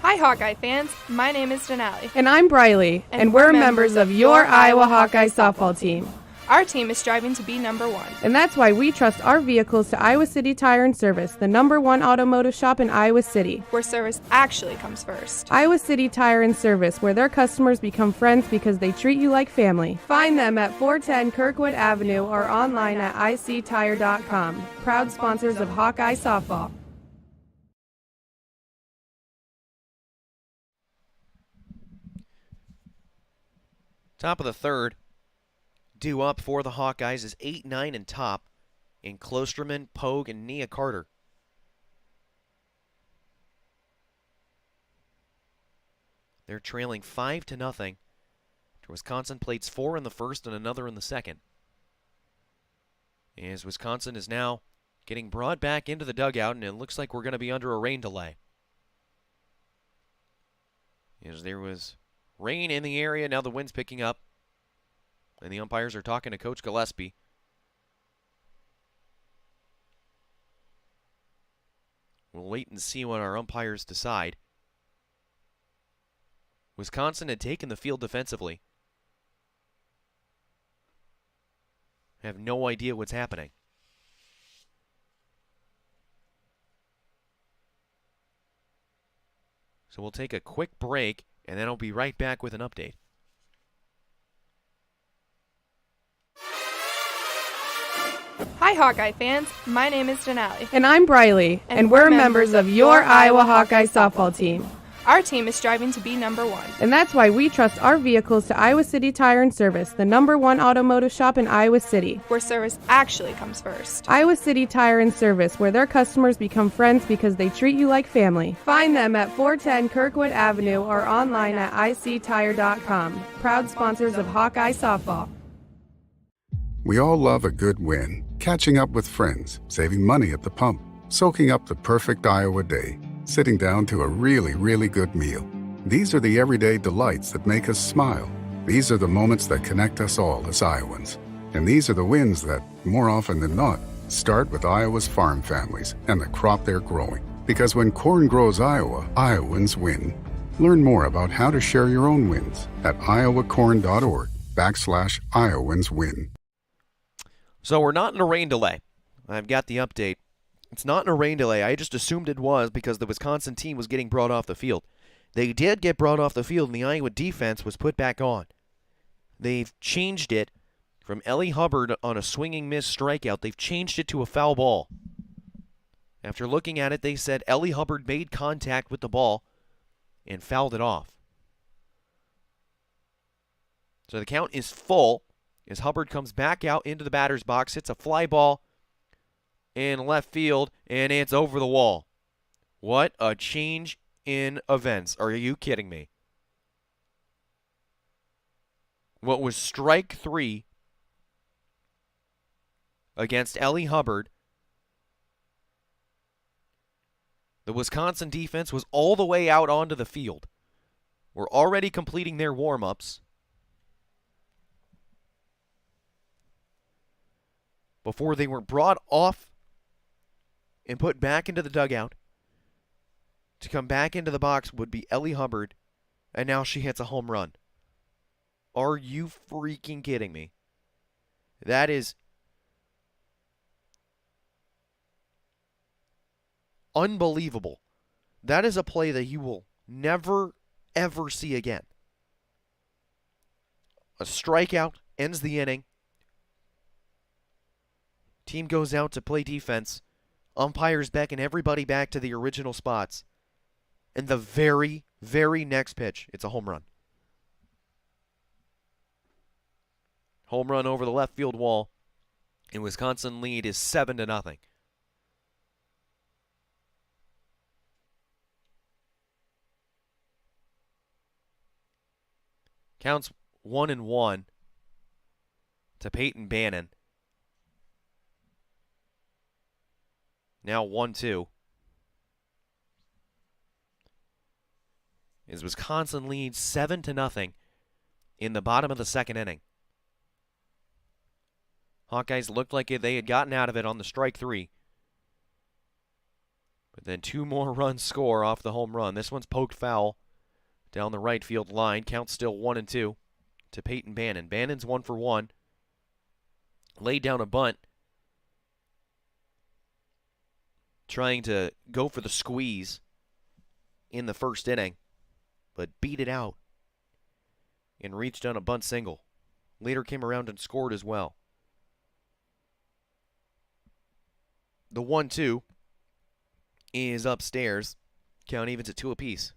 Hi, Hawkeye fans. My name is Denali. And I'm Briley, and we're members of your Iowa Hawkeye softball team. Our team is striving to be number 1. And that's why we trust our vehicles to Iowa City Tire and Service, the #1 automotive shop in Iowa City. Where service actually comes first. Iowa City Tire and Service, where their customers become friends because they treat you like family. Find them at 410 Kirkwood Avenue or online at ictire.com. Proud sponsors of Hawkeye Softball. Top of the 3rd. Due up for the Hawkeyes is 8-9 and top in Klosterman, Pogue, and Nia Carter. They're trailing 5-0. Wisconsin plates 4 in the first and another in the second. As Wisconsin is now getting brought back into the dugout, and it looks like we're going to be under a rain delay. As there was rain in the area, now the wind's picking up. And the umpires are talking to Coach Gillespie. We'll wait and see what our umpires decide. Wisconsin had taken the field defensively. Have no idea what's happening. So we'll take a quick break, and then I'll be right back with an update. Hi, Hawkeye fans. My name is Denali. And I'm Briley, and we're members of your Iowa Hawkeye softball team. Our team is striving to be number 1. And that's why we trust our vehicles to Iowa City Tire and Service, the #1 automotive shop in Iowa City. Where service actually comes first. Iowa City Tire and Service, where their customers become friends because they treat you like family. Find them at 410 Kirkwood Avenue or online at ictire.com. Proud sponsors of Hawkeye Softball. We all love a good win. Catching up with friends, saving money at the pump, soaking up the perfect Iowa day, sitting down to a really, really good meal. These are the everyday delights that make us smile. These are the moments that connect us all as Iowans. And these are the wins that, more often than not, start with Iowa's farm families and the crop they're growing. Because when corn grows Iowa, Iowans win. Learn more about how to share your own wins at iowacorn.org/IowansWin. So we're not in a rain delay. I've got the update It's not in a rain delay. I just assumed it was because the Wisconsin team was getting brought off the field. They did get brought off the field, and the Iowa defense was put back on. They've changed it from Ellie Hubbard on a swinging miss strikeout. They've changed it to a foul ball. After looking at it, they said Ellie Hubbard made contact with the ball and fouled it off. So the count is full as Hubbard comes back out into the batter's box, hits a fly ball in left field, and it's over the wall. What a change in events. Are you kidding me? What was strike 3 against Ellie Hubbard, the Wisconsin defense was all the way out onto the field. We're already completing their warm-ups before they were brought off and put back into the dugout. To come back into the box would be Ellie Hubbard, and now she hits a home run. Are you freaking kidding me? That is unbelievable. That is a play that you will never, ever see again. A strikeout ends the inning. Team goes out to play defense. Umpires beckon everybody back to the original spots. And the very, very next pitch, it's a home run. Home run over the left field wall. And Wisconsin lead is 7-0. Counts 1-1 to Peyton Bannon. Now 1-2. As Wisconsin leads 7-0 in the bottom of the second inning. Hawkeyes looked like they had gotten out of it on the strike 3. But then 2 more runs score off the home run. This one's poked foul down the right field line. Count still 1-2 to Peyton Bannon. Bannon's 1 for 1. Laid down a bunt, trying to go for the squeeze in the first inning, but beat it out and reached on a bunt single. Later came around and scored as well. The 1-2 is upstairs. Count evens at 2 apiece.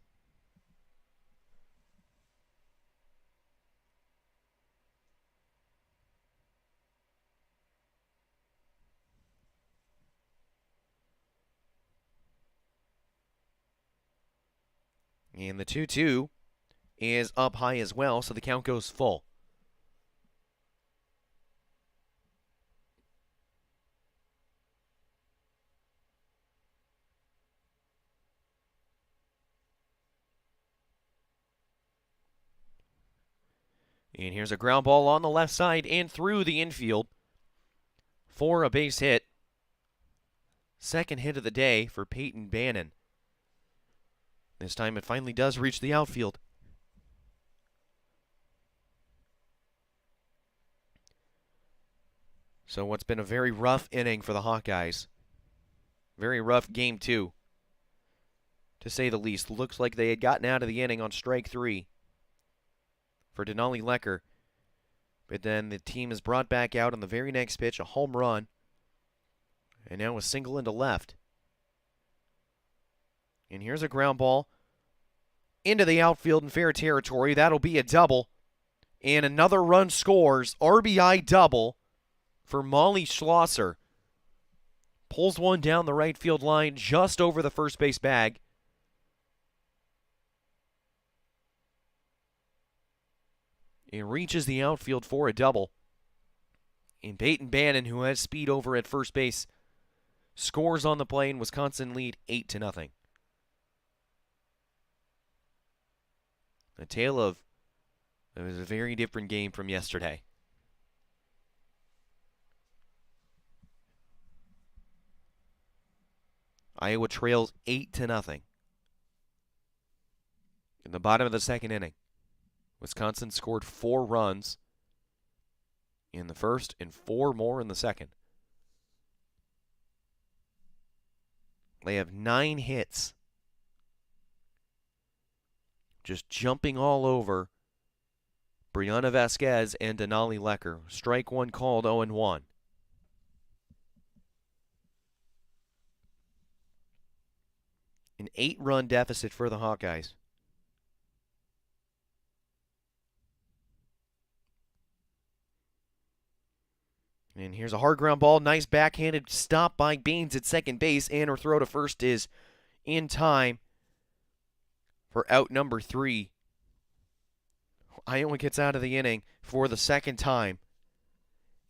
And the 2-2 is up high as well, so the count goes full. And here's a ground ball on the left side and through the infield for a base hit. Second hit of the day for Peyton Bannon. This time it finally does reach the outfield. So what's been a very rough inning for the Hawkeyes. Very rough game 2, to say the least. Looks like they had gotten out of the inning on strike 3 for Denali Lecker. But then the team is brought back out on the very next pitch, a home run. And now a single into left. And here's a ground ball into the outfield in fair territory. That'll be a double. And another run scores. RBI double for Molly Schlosser. Pulls one down the right field line just over the first base bag. It reaches the outfield for a double. And Peyton Bannon, who has speed over at first base, scores on the play, and Wisconsin lead 8-0. A tale of, it was a very different game from yesterday. Iowa trails 8-0 in the bottom of the second inning. Wisconsin scored 4 runs in the first and 4 more in the second. They have 9 hits. Just jumping all over Brianna Vasquez and Denali Lecker. Strike one called, 0-1. An 8-run deficit for the Hawkeyes. And here's a hard ground ball. Nice backhanded stop by Baines at second base. And her throw to first is in time for out number 3. Iowa gets out of the inning for the second time.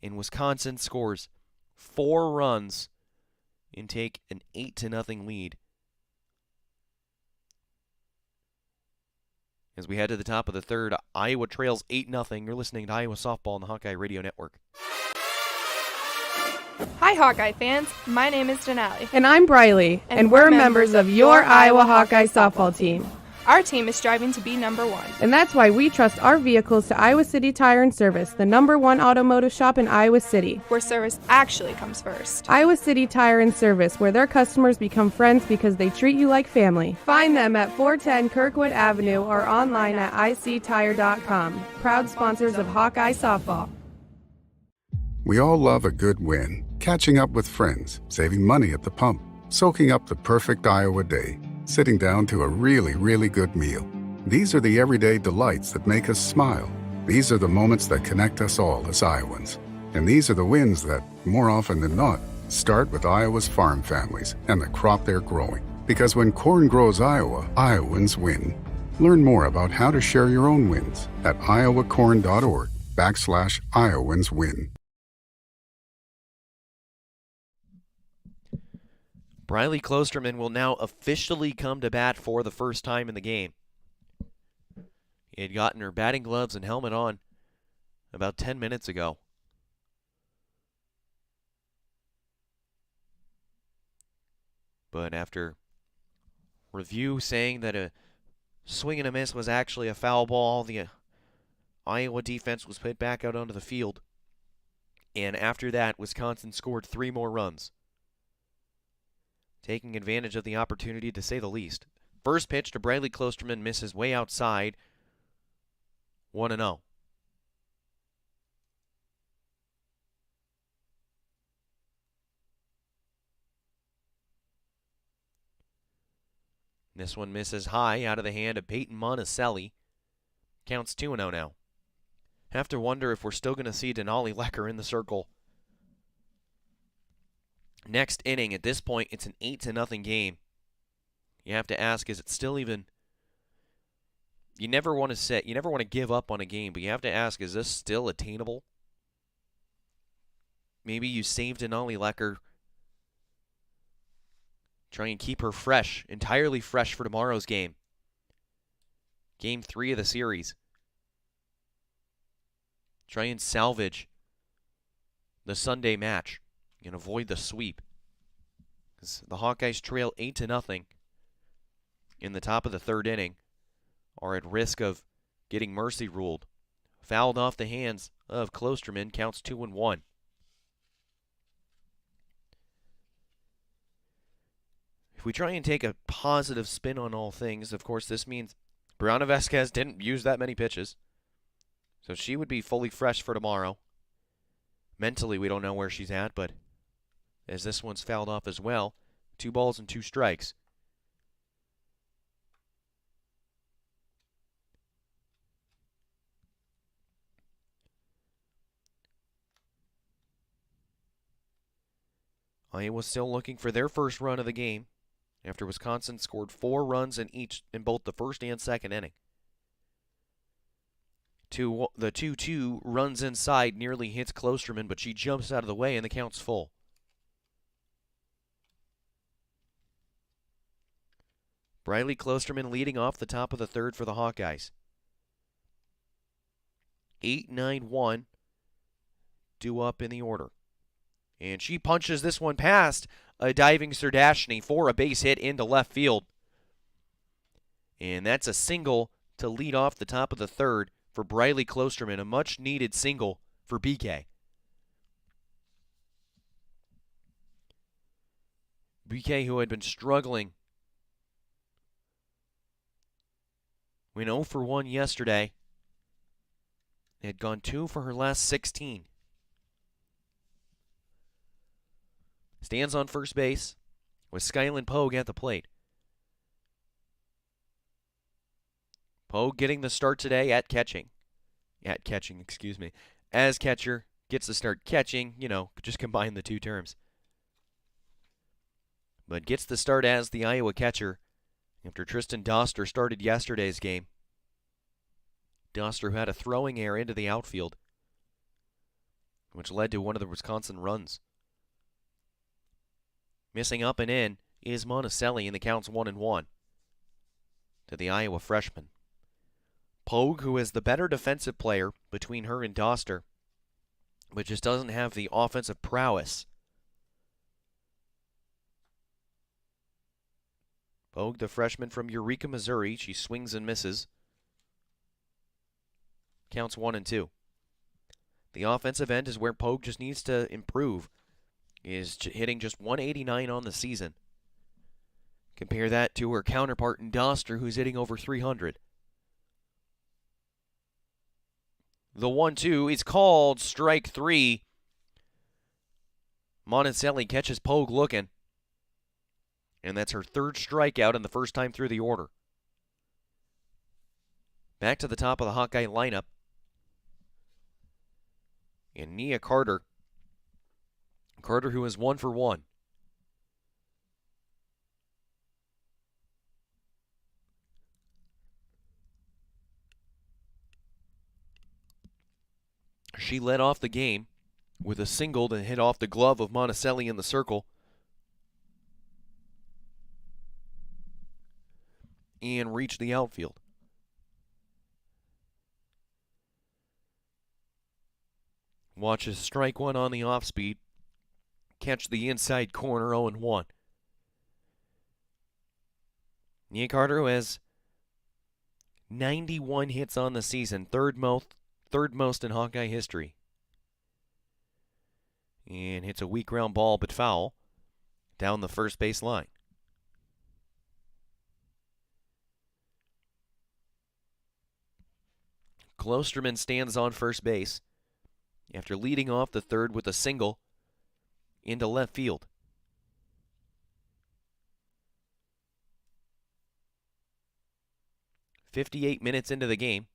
And Wisconsin scores 4 runs and take an 8-0 lead. As we head to the top of the third, Iowa trails 8-0. You're listening to Iowa Softball on the Hawkeye Radio Network. Hi, Hawkeye fans. My name is Denali. And I'm Briley, and we're members of your Iowa Hawkeye softball team. Our team is striving to be number 1. And that's why we trust our vehicles to Iowa City Tire and Service, the #1 automotive shop in Iowa City. Where service actually comes first. Iowa City Tire and Service, where their customers become friends because they treat you like family. Find them at 410 Kirkwood Avenue or online at ictire.com. Proud sponsors of Hawkeye Softball. We all love a good win. Catching up with friends, saving money at the pump, soaking up the perfect Iowa day, sitting down to a really, really good meal. These are the everyday delights that make us smile. These are the moments that connect us all as Iowans. And these are the wins that, more often than not, start with Iowa's farm families and the crop they're growing. Because when corn grows Iowa, Iowans win. Learn more about how to share your own wins at iowacorn.org/IowansWin. Briley Klosterman will now officially come to bat for the first time in the game. He had gotten her batting gloves and helmet on about 10 minutes ago. But after review saying that a swing and a miss was actually a foul ball, the Iowa defense was put back out onto the field. And after that, Wisconsin scored 3 more runs, taking advantage of the opportunity, to say the least. First pitch to Briley Klosterman misses way outside. 1-0. This one misses high out of the hand of Peyton Monticelli. Counts 2-0 now. Have to wonder if we're still going to see Denali Lecker in the circle next inning. At this point, it's an 8-0 game. You have to ask, is it still even... You never want to sit. You never want to give up on a game, but you have to ask, is this still attainable? Maybe you save Denali Lecker. Try and keep her fresh, entirely fresh for tomorrow's game. Game 3 of the series. Try and salvage the Sunday match and avoid the sweep. Because the Hawkeyes trail 8-0 in the top of the third inning, are at risk of getting mercy ruled. Fouled off the hands of Klosterman, counts 2-1. If we try and take a positive spin on all things, of course this means Brianna Vasquez didn't use that many pitches, so she would be fully fresh for tomorrow. Mentally, we don't know where she's at, but as this one's fouled off as well, 2 balls and 2 strikes. Iowa still looking for their first run of the game after Wisconsin scored 4 runs in both the first and second inning. The 2-2 runs inside, nearly hits Klosterman, but she jumps out of the way and the count's full. Briley Klosterman leading off the top of the third for the Hawkeyes. 8-9-1 due up in the order. And she punches this one past a diving Serdashny for a base hit into left field. And that's a single to lead off the top of the third for Briley Klosterman, a much-needed single for BK. BK, who had been struggling, went 0 for 1 yesterday. Had gone 2 for her last 16. Stands on first base with Skyland Pogue at the plate. Pogue getting the start today at catching. As catcher, gets the start catching, just combine the two terms. But gets the start as the Iowa catcher after Tristan Doster started yesterday's game. Doster, who had a throwing error into the outfield, which led to one of the Wisconsin runs. Missing up and in is Monticelli, and the count's 1-1 to the Iowa freshman. Pogue, who is the better defensive player between her and Doster, but just doesn't have the offensive prowess. Pogue, the freshman from Eureka, Missouri, she swings and misses. Counts 1-2. The offensive end is where Pogue just needs to improve. Is hitting just 189 on the season. Compare that to her counterpart in Doster, who's hitting over 300. The 1-2 is called strike 3. Monticelli catches Pogue looking. And that's her third strikeout and the first time through the order. Back to the top of the Hawkeye lineup. And Nia Carter. Carter, who is 1 for 1. She led off the game with a single that hit off the glove of Monticelli in the circle. And reached the outfield. Watches strike one on the off speed. Catch the inside corner, 0-1. Nia Carter, who has 91 hits on the season, third most in Hawkeye history. And hits a weak ground ball, but foul, down the first base line. Klosterman stands on first base after leading off the third with a single into left field. "58 minutes into the game,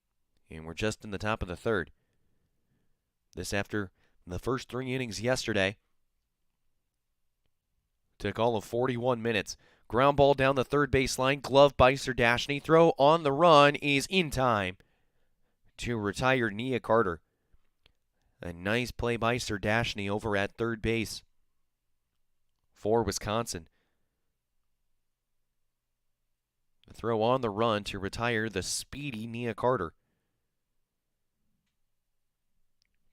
and we're just in the top of the third. This after the first 3 innings yesterday. Took all of 41 minutes. Ground ball down the third base line. Glove by Serdashny. Throw on the run is in time to retire Nia Carter. A nice play by Serdashny over at third base for Wisconsin. The throw on the run to retire the speedy Nia Carter.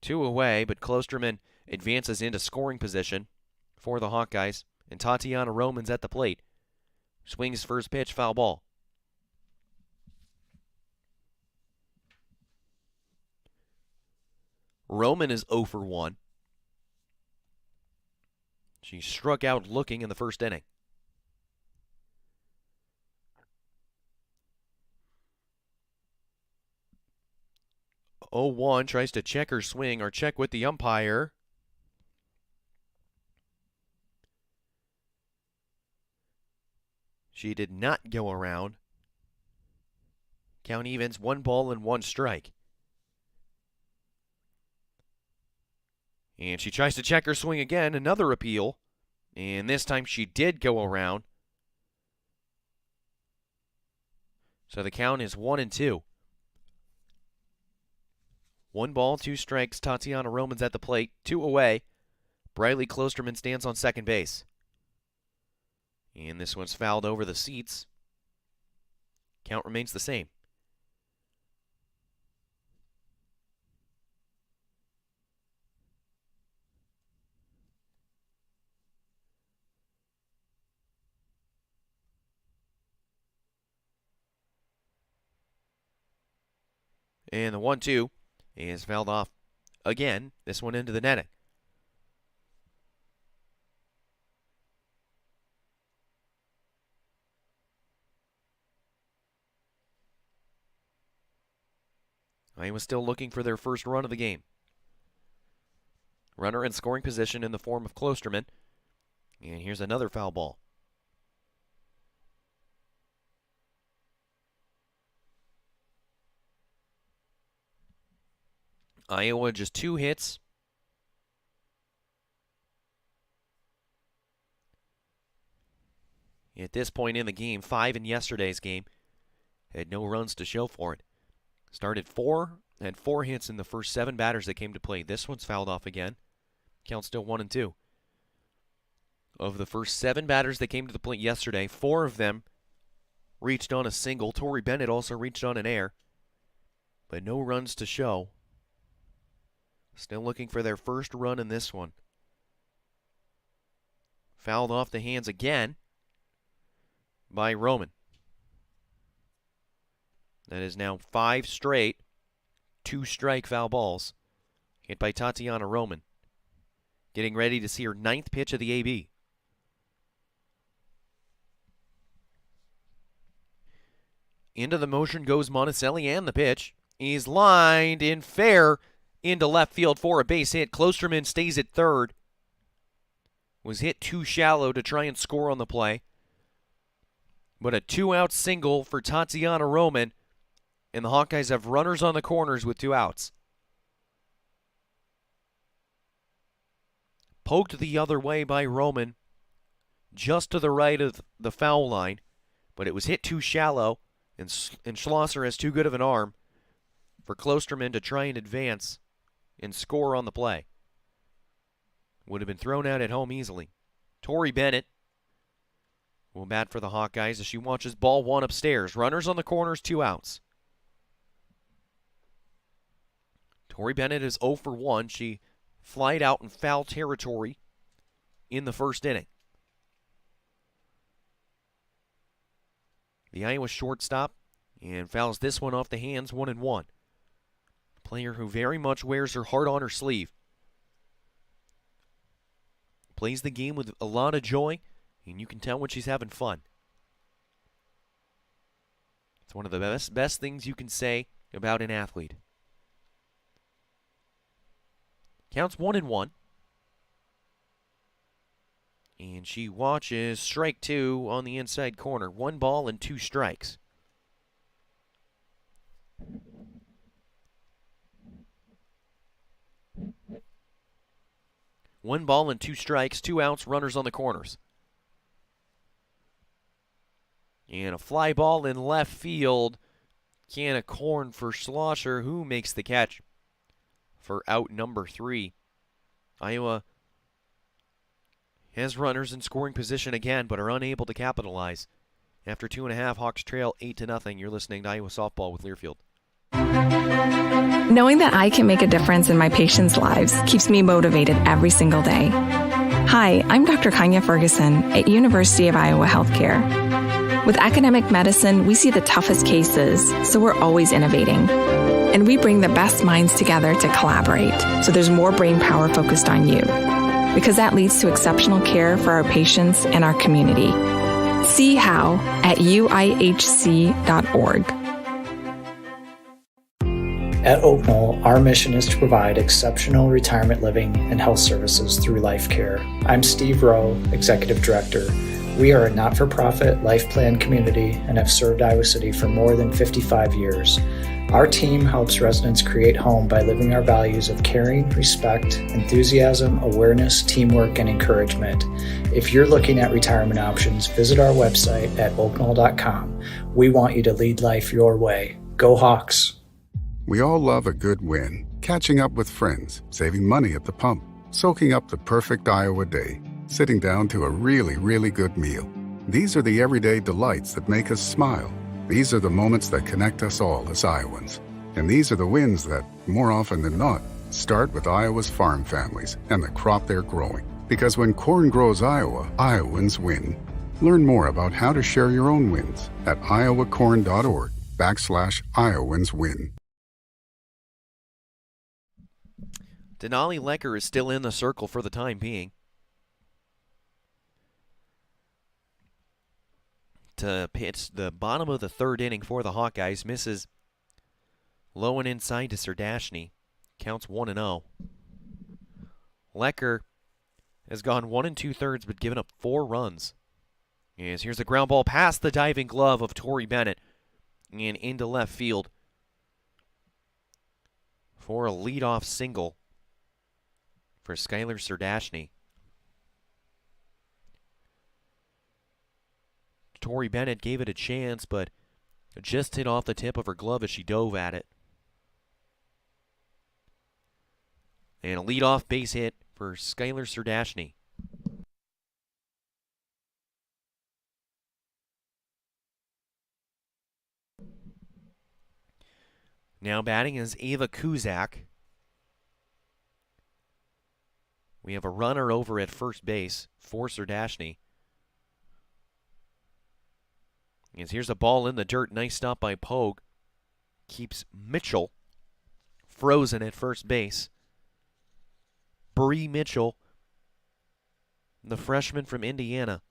2 away, but Klosterman advances into scoring position for the Hawkeyes, and Tatiana Roman's at the plate. Swings first pitch, foul ball. Roman is 0 for 1. She struck out looking in the first inning. Oh, 1 tries to check her swing or check with the umpire. She did not go around. Count evens, 1 ball and 1 strike. And she tries to check her swing again, another appeal. And this time she did go around. So the count is 1-2. 1 ball, 2 strikes. Tatiana Roman's at the plate. 2 away. Briley Klosterman stands on second base. And this one's fouled over the seats. Count remains the same. And the 1-2 is fouled off again. This one into the netting. Iowa still looking for their first run of the game. Runner in scoring position in the form of Klosterman. And here's another foul ball. Iowa just 2 hits. At this point in the game, 5 in yesterday's game. Had no runs to show for it. Started 4, had 4 hits in the first 7 batters that came to play. This one's fouled off again. Count still 1-2. Of the first 7 batters that came to the plate yesterday, 4 of them reached on a single. Tori Bennett also reached on an air, but no runs to show. Still looking for their first run in this one. Fouled off the hands again by Roman. That is now 5 straight 2-strike foul balls hit by Tatiana Roman. Getting ready to see her 9th pitch of the AB. Into the motion goes Monticelli, and the pitch is lined in fair into left field for a base hit. Klosterman stays at third. Was hit too shallow to try and score on the play. But a 2-out single for Tatiana Roman, and the Hawkeyes have runners on the corners with 2 outs. Poked the other way by Roman, just to the right of the foul line, but it was hit too shallow, and Schlosser has too good of an arm for Klosterman to try and advance and score on the play. Would have been thrown out at home easily. Tori Bennett will bat for the Hawkeyes as she watches ball 1 upstairs. Runners on the corners, 2 outs. Tori Bennett is 0 for 1. She flied out in foul territory in the first inning. The Iowa shortstop and fouls this one off the hands, 1-1. Player who very much wears her heart on her sleeve. Plays the game with a lot of joy, and you can tell when she's having fun. It's one of the best things you can say about an athlete. Counts 1-1. And she watches strike 2 on the inside corner. 1 ball and 2 strikes. One ball and 2 strikes, 2 outs, runners on the corners. And a fly ball in left field. Can of corn for Schlosser, who makes the catch for out number 3. Iowa has runners in scoring position again, but are unable to capitalize. After 2.5, Hawks trail 8-0. You're listening to Iowa Softball with Learfield. Knowing that I can make a difference in my patients' lives keeps me motivated every single day. Hi, I'm Dr. Kanya Ferguson at University of Iowa Healthcare. With academic medicine, we see the toughest cases, so we're always innovating. And we bring the best minds together to collaborate, so there's more brain power focused on you. Because that leads to exceptional care for our patients and our community. See how at uihc.org. At Oak Knoll, our mission is to provide exceptional retirement living and health services through life care. I'm Steve Rowe, Executive Director. We are a not-for-profit life plan community and have served Iowa City for more than 55 years. Our team helps residents create home by living our values of caring, respect, enthusiasm, awareness, teamwork, and encouragement. If you're looking at retirement options, visit our website at oakknoll.com. We want you to lead life your way. Go Hawks! We all love a good win. Catching up with friends, saving money at the pump, soaking up the perfect Iowa day, sitting down to a really, really good meal. These are the everyday delights that make us smile. These are the moments that connect us all as Iowans. And these are the wins that, more often than not, start with Iowa's farm families and the crop they're growing. Because when corn grows Iowa, Iowans win. Learn more about how to share your own wins at iowacorn.org/IowansWin. Denali Lecker is still in the circle for the time being. To pitch the bottom of the 3rd inning for the Hawkeyes, misses Low and inside to Serdashny. Counts 1-0. Lecker has gone 1 2/3 but given up 4 runs. As here's a ground ball past the diving glove of Torrey Bennett and into left field for a leadoff single for Skylar Serdashny. Torrey Bennett gave it a chance, but just hit off the tip of her glove as she dove at it. And a leadoff base hit for Skylar Serdashny. Now batting is Ava Kuzak. We have a runner over at first base for Serdashny. As here's a ball in the dirt. Nice stop by Pogue. Keeps Mitchell frozen at first base. Bree Mitchell, the freshman from Indiana.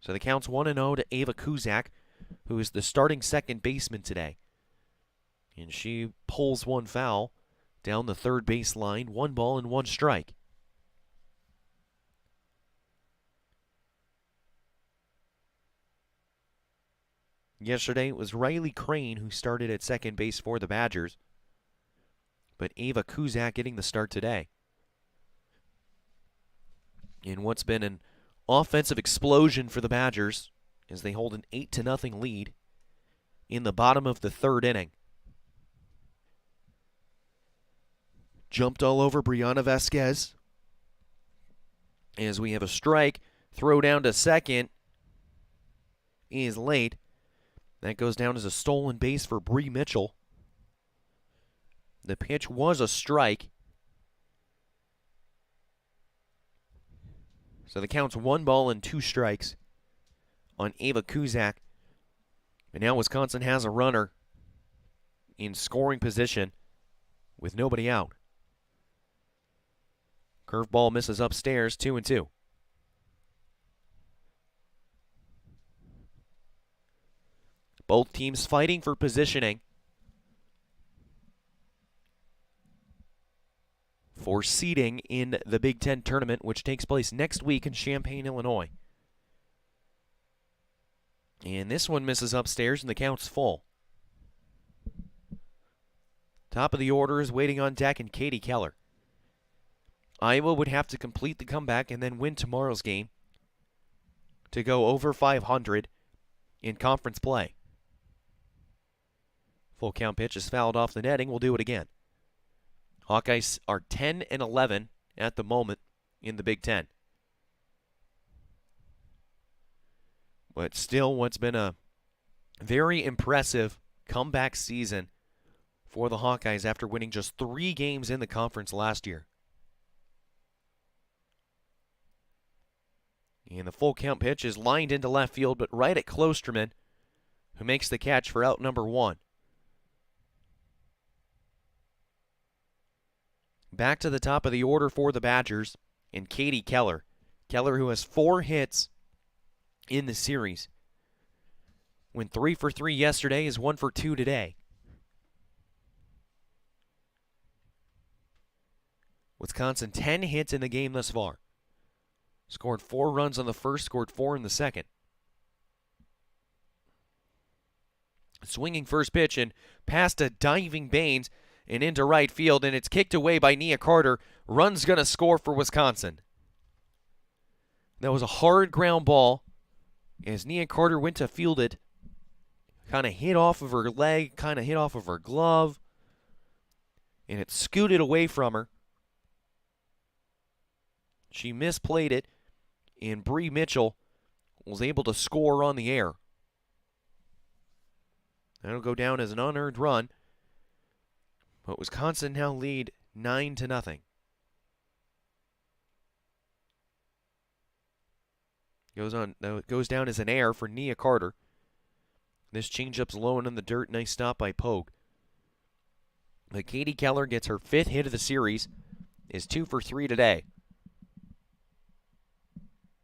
So the count's 1-0 to Ava Kuzak, who is the starting second baseman today. And she pulls one foul down the third base line. 1 ball and 1 strike. Yesterday it was Riley Crane who started at second base for the Badgers. But Ava Kuzak getting the start today. In what's been an offensive explosion for the Badgers as they hold an 8-0 lead in the bottom of the third inning. Jumped all over Brianna Vasquez as we have a strike. Throw down to second is late. That goes down as a stolen base for Bree Mitchell. The pitch was a strike. So the count's 1 ball and 2 strikes on Ava Kuzak. And now Wisconsin has a runner in scoring position with nobody out. Curveball misses upstairs, 2-2. Both teams fighting for positioning for seeding in the Big Ten tournament, which takes place next week in Champaign, Illinois. And this one misses upstairs, and the count's full. Top of the order is waiting on deck, and Katie Keller. Iowa would have to complete the comeback and then win tomorrow's game to go over 500 in conference play. Full count pitch is fouled off the netting. We'll do it again. Hawkeyes are 10-11 at the moment in the Big Ten. But still, what's been a very impressive comeback season for the Hawkeyes after winning just 3 games in the conference last year. And the full count pitch is lined into left field, but right at Klosterman, who makes the catch for out number 1. Back to the top of the order for the Badgers and Katie Keller. Keller, who has 4 hits in the series. Went 3 for 3 yesterday, is 1 for 2 today. Wisconsin 10 hits in the game thus far. Scored 4 runs on the first, scored 4 in the second. Swinging first pitch and past a diving Baines and into right field, and it's kicked away by Nia Carter. Run's going to score for Wisconsin. That was a hard ground ball as Nia Carter went to field it. Kind of hit off of her leg, kind of hit off of her glove, and it scooted away from her. She misplayed it, and Bree Mitchell was able to score on the air. That'll go down as an unearned run. But Wisconsin now lead 9-0. Goes down as an error for Nia Carter. This changeup's low and in the dirt. Nice stop by Pogue. But Katie Keller gets her 5th hit of the series. Is 2 for 3 today.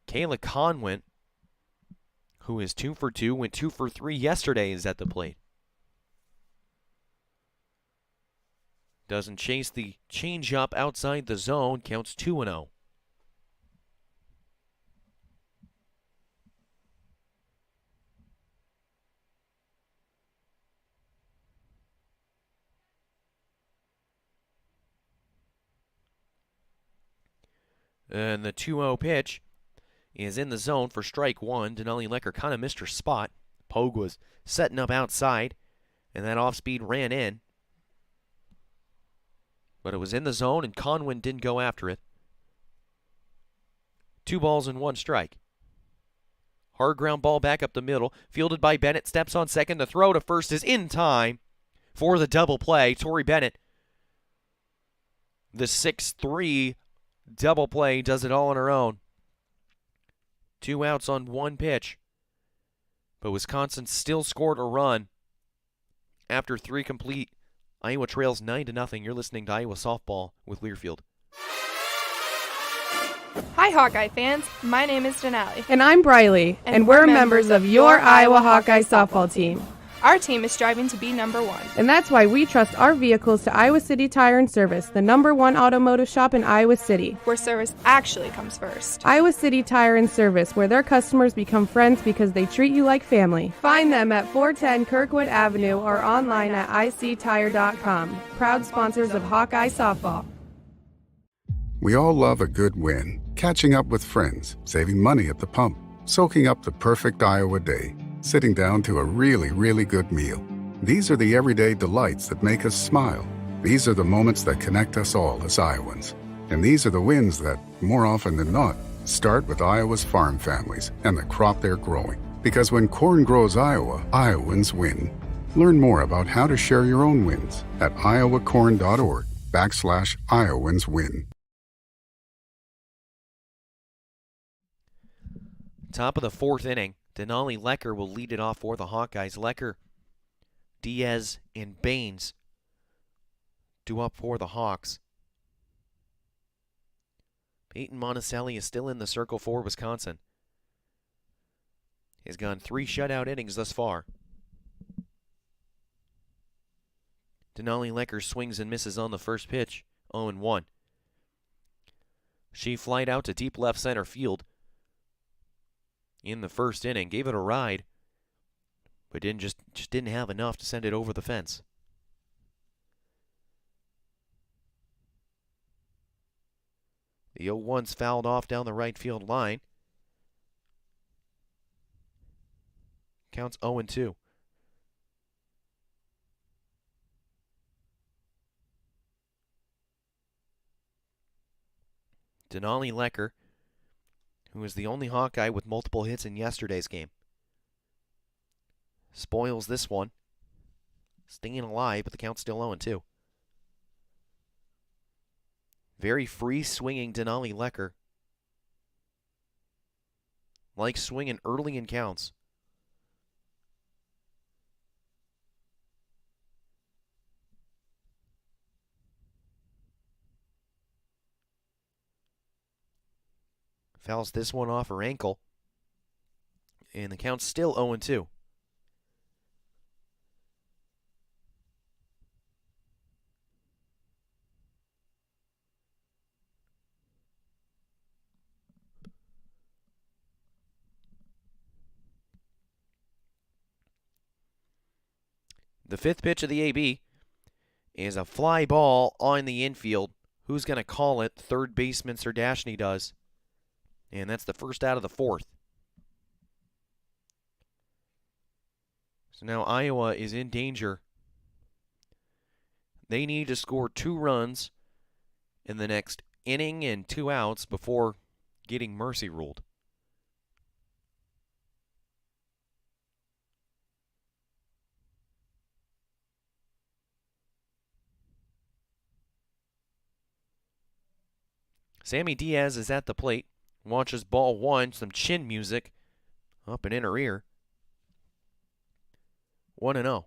Kayla Conwent, who is 2 for 2, went 2 for 3 yesterday, is at the plate. Doesn't chase the changeup outside the zone, counts 2-0. And the 2-0 pitch is in the zone for strike one. Denali Lecker kind of missed her spot. Pogue was setting up outside, and that off-speed ran in. But it was in the zone, and Conwin didn't go after it. 2 balls and 1 strike. Hard ground ball back up the middle. Fielded by Bennett. Steps on second. The throw to first is in time for the double play. Tori Bennett, the 6'3" double play, does it all on her own. 2 outs on 1 pitch. But Wisconsin still scored a run after 3 complete. Iowa trails 9-0. You're listening to Iowa Softball with Learfield. Hi, Hawkeye fans. My name is Denali. And I'm Briley, and we're members of your Iowa Hawkeye softball team. Our team is striving to be number 1. And that's why we trust our vehicles to Iowa City Tire and Service, the #1 automotive shop in Iowa City. Where service actually comes first. Iowa City Tire and Service, where their customers become friends because they treat you like family. Find them at 410 Kirkwood Avenue or online at ictire.com. Proud sponsors of Hawkeye Softball. We all love a good win. Catching up with friends, saving money at the pump, soaking up the perfect Iowa day, sitting down to a really, really good meal. These are the everyday delights that make us smile. These are the moments that connect us all as Iowans. And these are the wins that, more often than not, start with Iowa's farm families and the crop they're growing. Because when corn grows Iowa, Iowans win. Learn more about how to share your own wins at iowacorn.org/Iowans win. Top of the 4th inning. Denali Lecker will lead it off for the Hawkeyes. Lecker, Diaz, and Baines due up for the Hawks. Peyton Monticelli is still in the circle for Wisconsin. He's gone 3 shutout innings thus far. Denali Lecker swings and misses on the first pitch, 0-1. She flied out to deep left center field in the first inning, gave it a ride, but just didn't have enough to send it over the fence. The 0-1's fouled off down the right field line. Counts 0-2. Denali Lecker, who is the only Hawkeye with multiple hits in yesterday's game, spoils this one. Staying alive, but the count's still 0-2. Very free swinging Denali Lecker. Likes swinging early in counts. Fouls this one off her ankle. And the count's still 0-2. The 5th pitch of the AB is a fly ball on the infield. Who's going to call it? Third baseman Serdashny does. And that's the first out of the 4th. So now Iowa is in danger. They need to score 2 runs in the next inning and 2 outs before getting mercy ruled. Sammy Diaz is at the plate. Watches ball 1, some chin music up and in her ear. 1-0.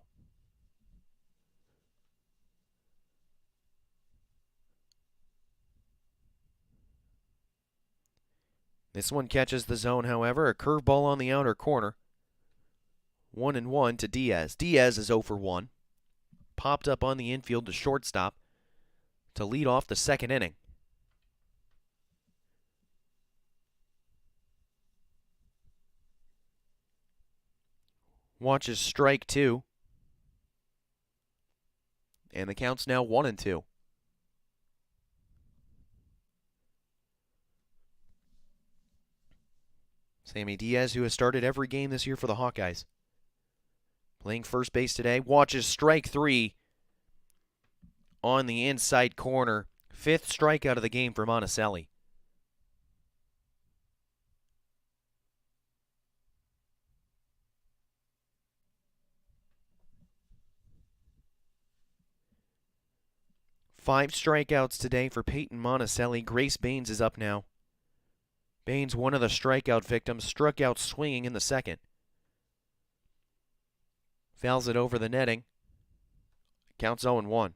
This one catches the zone, however. A curveball on the outer corner. 1-1 to Diaz. Diaz is 0 for 1. Popped up on the infield to shortstop to lead off the second inning. Watches strike 2. And the count's now 1-2. Sammy Diaz, who has started every game this year for the Hawkeyes, playing first base today, watches strike 3 on the inside corner. 5th strikeout of the game for Monticelli. Five strikeouts today for Peyton Monticelli. Grace Baines is up now. Baines, one of the strikeout victims, struck out swinging in the second. Fouls it over the netting. Counts 0-1.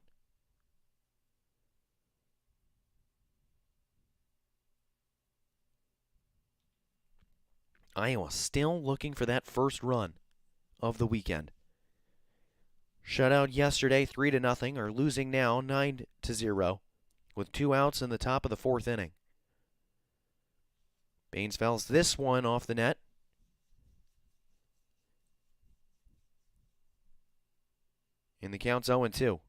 Iowa still looking for that first run of the weekend. Shutout yesterday, 3-0, are losing now 9-0 with 2 outs in the top of the 4th inning. Baines fouls this one off the net. And the count's 0-2.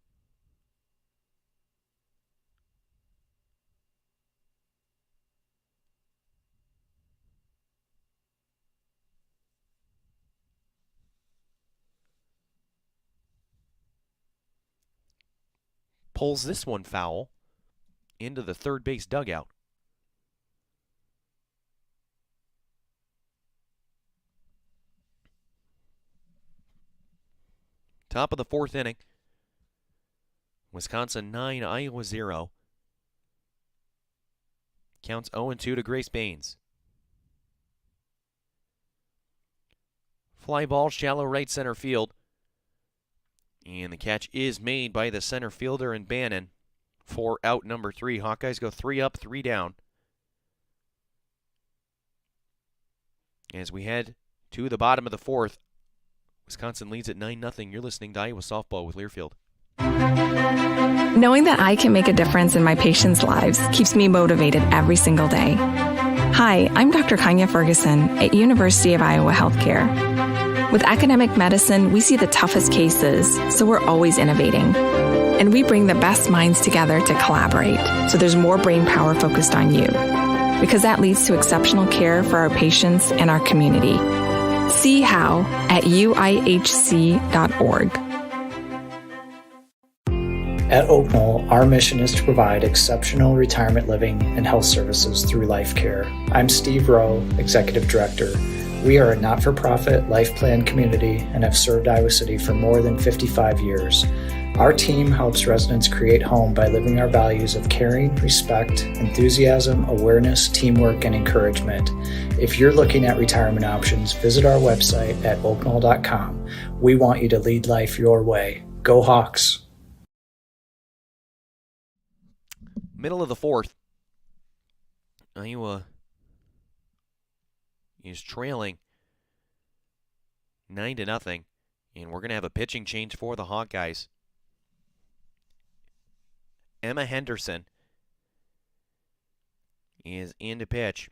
Pulls this one foul into the third base dugout. Top of the 4th inning. Wisconsin 9, Iowa 0. Counts 0-2 to Grace Baines. Fly ball, shallow right center field. And the catch is made by the center fielder and Bannon for out number 3. Hawkeyes go 3 up, 3 down. As we head to the bottom of the 4th, Wisconsin leads at 9-0. You're listening to Iowa Softball with Learfield. Knowing that I can make a difference in my patients' lives keeps me motivated every single day. Hi, I'm Dr. Kanya Ferguson at University of Iowa Healthcare. With academic medicine, we see the toughest cases, so we're always innovating. And we bring the best minds together to collaborate, so there's more brain power focused on you. Because that leads to exceptional care for our patients and our community. See how at uihc.org. At Oak Knoll, our mission is to provide exceptional retirement living and health services through life care. I'm Steve Rowe, Executive Director. We are a not-for-profit life plan community and have served Iowa City for more than 55 years. Our team helps residents create home by living our values of caring, respect, enthusiasm, awareness, teamwork, and encouragement. If you're looking at retirement options, visit our website at oakknoll.com. We want you to lead life your way. Go Hawks! Middle of the 4th. Iowa is trailing 9-0, and we're going to have a pitching change for the Hawkeyes. Emma Henderson is in to pitch.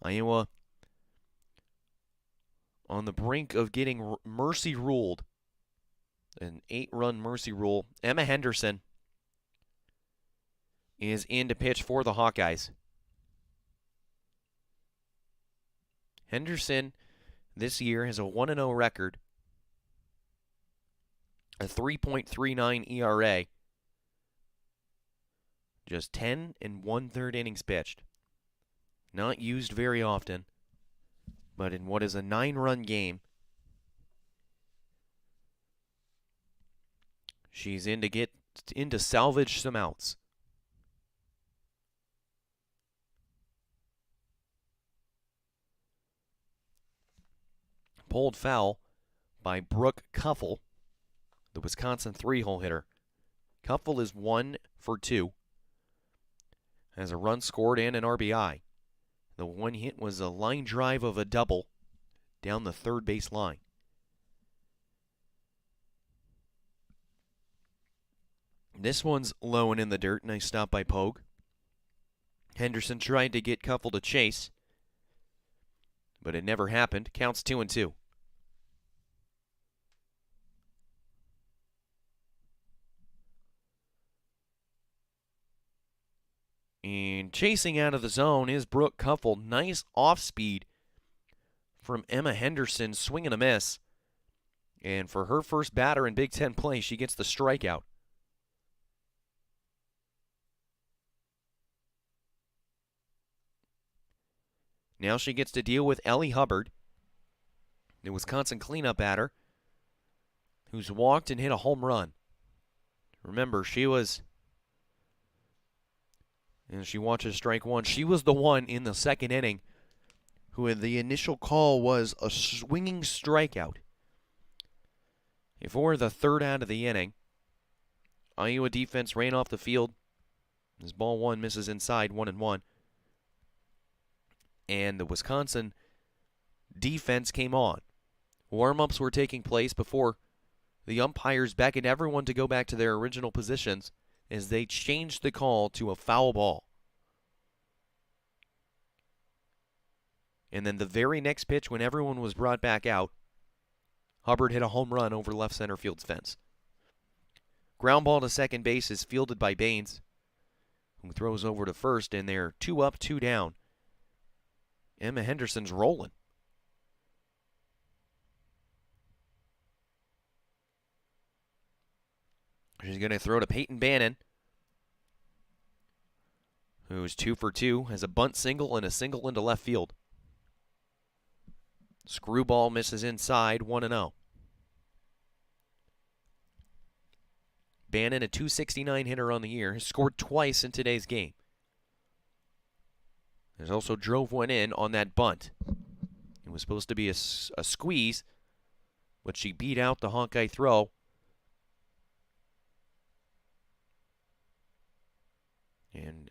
Iowa on the brink of getting mercy ruled. An 8-run mercy rule. Emma Henderson is in to pitch for the Hawkeyes. Henderson this year has a 1-0 record, a 3.39 ERA, just 10 1/3 innings pitched. Not used very often, but in what is a 9-run game, she's in to salvage some outs. pulled foul by Brooke Kuffel, the Wisconsin 3-hole hitter. Kuffel is 1 for 2. Has a run scored and an RBI. The one hit was a line drive of a double down the third base line. This one's low and in the dirt. Nice stop by Pogue. Henderson tried to get Kuffel to chase, but it never happened. Counts 2-2. And chasing out of the zone is Brooke Kuffel. Nice off speed from Emma Henderson, swing and a miss. And for her first batter in Big Ten play, she gets the strikeout. Now she gets to deal with Ellie Hubbard, the Wisconsin cleanup batter, who's walked and hit a home run. Remember, she was, and she watches strike one, she was the one in the second inning who had the initial call was a swinging strikeout. Before the third out of the inning, Iowa defense ran off the field. As ball one misses inside, 1-1. And the Wisconsin defense came on. Warm-ups were taking place before the umpires beckoned everyone to go back to their original positions as they changed the call to a foul ball. And then the very next pitch, when everyone was brought back out, Hubbard hit a home run over left center field's fence. Ground ball to second base is fielded by Baines, who throws over to first, and they're 2 up, 2 down. Emma Henderson's rolling. She's going to throw to Peyton Bannon, who's 2 for 2, has a bunt single and a single into left field. Screwball misses inside, 1-0. Bannon, a .269 hitter on the year, has scored twice in today's game. There's also drove one in on that bunt. It was supposed to be a squeeze, but she beat out the Hawkeye throw. And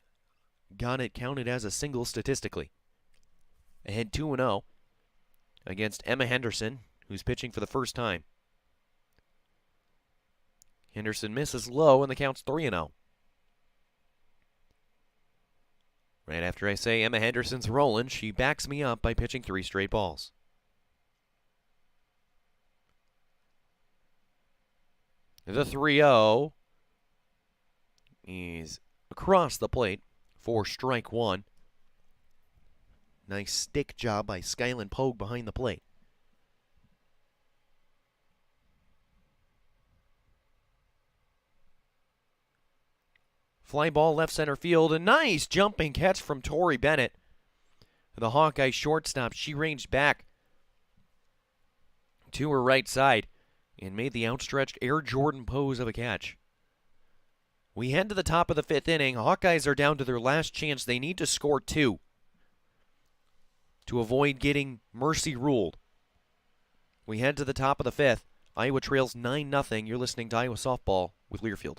got it counted as a single statistically. Ahead 2-0 against Emma Henderson, who's pitching for the first time. Henderson misses low, and the count's 3-0. Right after I say Emma Henderson's rolling, she backs me up by pitching 3 straight balls. The 3-0 is across the plate for strike one. Nice stick job by Skyland Pogue behind the plate. Fly ball left center field. A nice jumping catch from Tori Bennett. The Hawkeye shortstop, she ranged back to her right side and made the outstretched Air Jordan pose of a catch. We head to the top of the 5th inning. Hawkeyes are down to their last chance. They need to score 2 to avoid getting mercy ruled. We head to the top of the 5th. Iowa trails 9-0. You're listening to Iowa Softball with Learfield.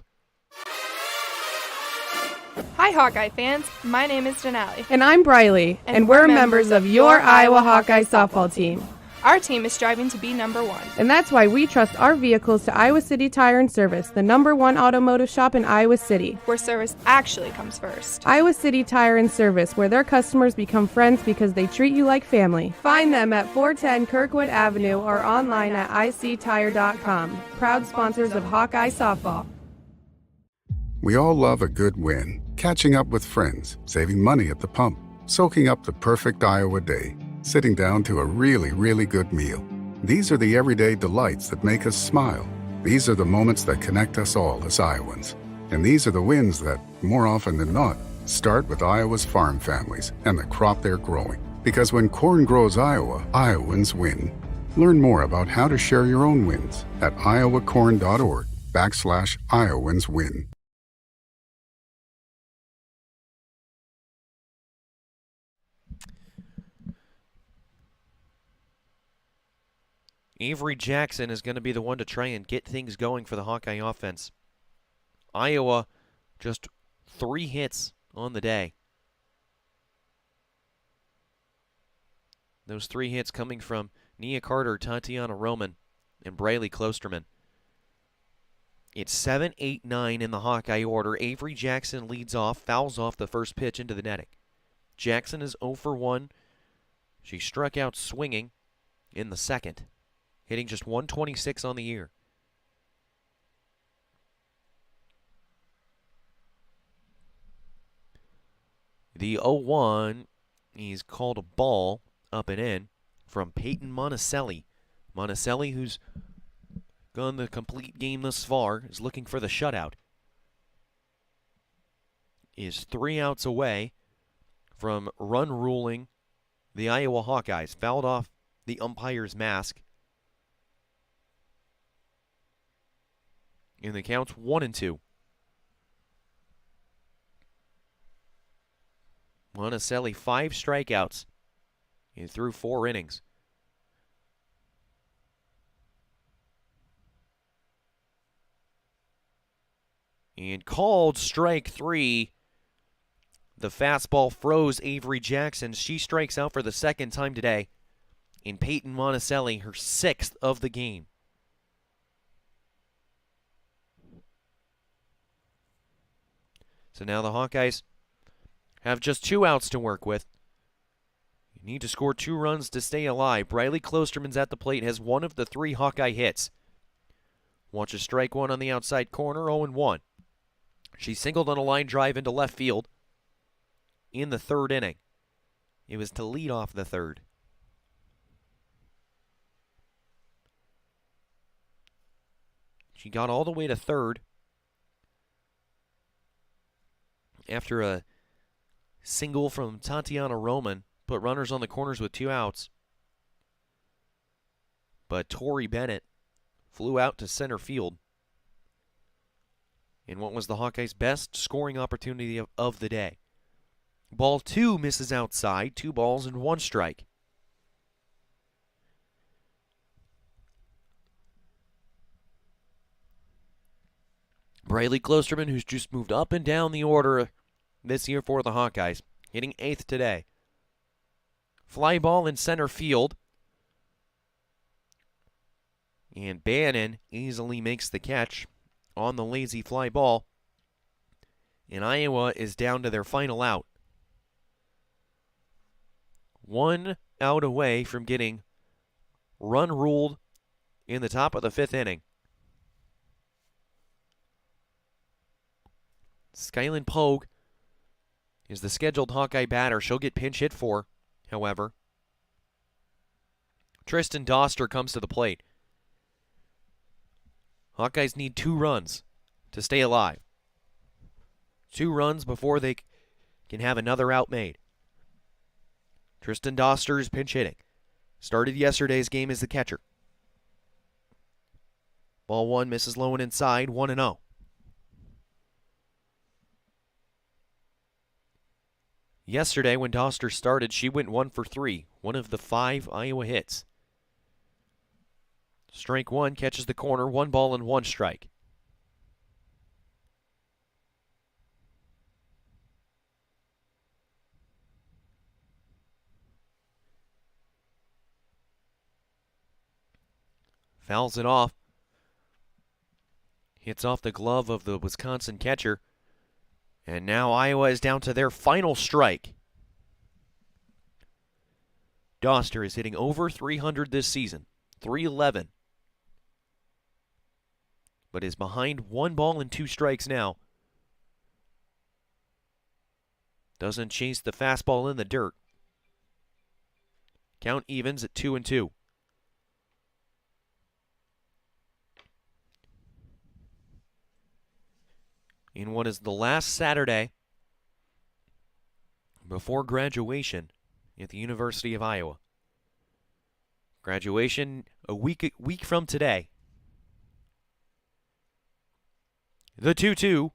Hi, Hawkeye fans. My name is Denali. And I'm Briley, and we're members of your Iowa Hawkeye softball team. Our team is striving to be number 1. And that's why we trust our vehicles to Iowa City Tire and Service, the #1 automotive shop in Iowa City. Where service actually comes first. Iowa City Tire and Service, where their customers become friends because they treat you like family. Find them at 410 Kirkwood Avenue or online at ictire.com. Proud sponsors of Hawkeye Softball. We all love a good win. Catching up with friends, saving money at the pump, soaking up the perfect Iowa day, sitting down to a really, really good meal. These are the everyday delights that make us smile. These are the moments that connect us all as Iowans. And these are the wins that, more often than not, start with Iowa's farm families and the crop they're growing. Because when corn grows Iowa, Iowans win. Learn more about how to share your own wins at iowacorn.org/IowansWin. Avery Jackson is going to be the one to try and get things going for the Hawkeye offense. Iowa just 3 hits on the day. Those 3 hits coming from Nia Carter, Tatiana Roman, and Braylee Klosterman. It's 7-8-9 in the Hawkeye order. Avery Jackson leads off, fouls off the first pitch into the netting. Jackson is 0 for 1. She struck out swinging in the second, hitting just 126 on the year. The 0-1 is called a ball up and in from Peyton Monticelli. Monticelli, who's gone the complete game thus far, is looking for the shutout. Is 3 outs away from run ruling the Iowa Hawkeyes. Fouled off the umpire's mask. And the count's 1-2. Monticelli 5 strikeouts through 4 innings. And called strike 3. The fastball froze Avery Jackson. She strikes out for the second time today. And Peyton Monticelli, her 6th of the game. So now the Hawkeyes have just 2 outs to work with. You need to score 2 runs to stay alive. Braylee Klosterman's at the plate, has 1 of the 3 Hawkeye hits. Watches strike 1 on the outside corner, 0-1. She singled on a line drive into left field in the 3rd inning. It was to lead off the 3rd. She got all the way to 3rd after a single from Tatiana Roman put runners on the corners with 2 outs. But Tori Bennett flew out to center field in what was the Hawkeyes' best scoring opportunity of the day. Ball 2 misses outside, 2 balls and 1 strike. Braylee Klosterman, who's just moved up and down the order this year for the Hawkeyes, hitting 8th today. Fly ball in center field. And Bannon easily makes the catch on the lazy fly ball. And Iowa is down to their final out. 1 out away from getting run ruled in the top of the 5th inning. Skylin Pogue is the scheduled Hawkeye batter. She'll get pinch hit for, however. Tristan Doster comes to the plate. Hawkeyes need 2 runs to stay alive. 2 runs before they can have another out made. Tristan Doster is pinch hitting. Started yesterday's game as the catcher. Ball 1 misses low and inside, 1-0. Yesterday, when Doster started, she went 1 for 3, 1 of the 5 Iowa hits. Strike 1 catches the corner, 1 ball and 1 strike. Fouls it off. Hits off the glove of the Wisconsin catcher. And now Iowa is down to their final strike. Doster is hitting over 300 this season, 311. But is behind 1 ball and 2 strikes now. Doesn't chase the fastball in the dirt. Count evens at 2-2. In what is the last Saturday before graduation at the University of Iowa. Graduation a week from today. The 2-2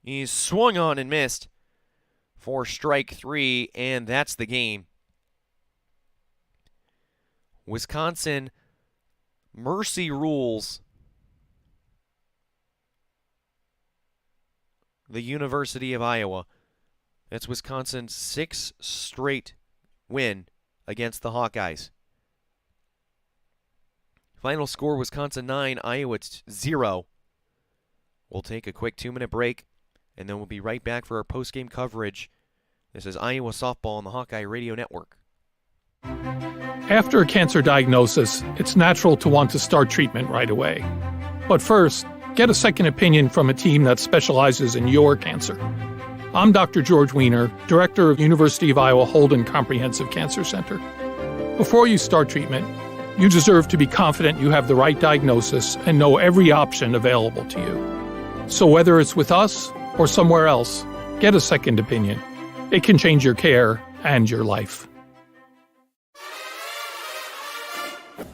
is swung on and missed for strike 3, and that's the game. Wisconsin mercy rules the University of Iowa. That's Wisconsin's 6th straight win against the Hawkeyes. Final score, Wisconsin 9, Iowa 0. We'll take a quick 2-minute break, and then we'll be right back for our post-game coverage. This is Iowa Softball on the Hawkeye Radio Network. After a cancer diagnosis, it's natural to want to start treatment right away. But first, get a second opinion from a team that specializes in your cancer. I'm Dr. George Weiner, Director of University of Iowa Holden Comprehensive Cancer Center. Before you start treatment, you deserve to be confident you have the right diagnosis and know every option available to you. So whether it's with us or somewhere else, get a second opinion. It can change your care and your life.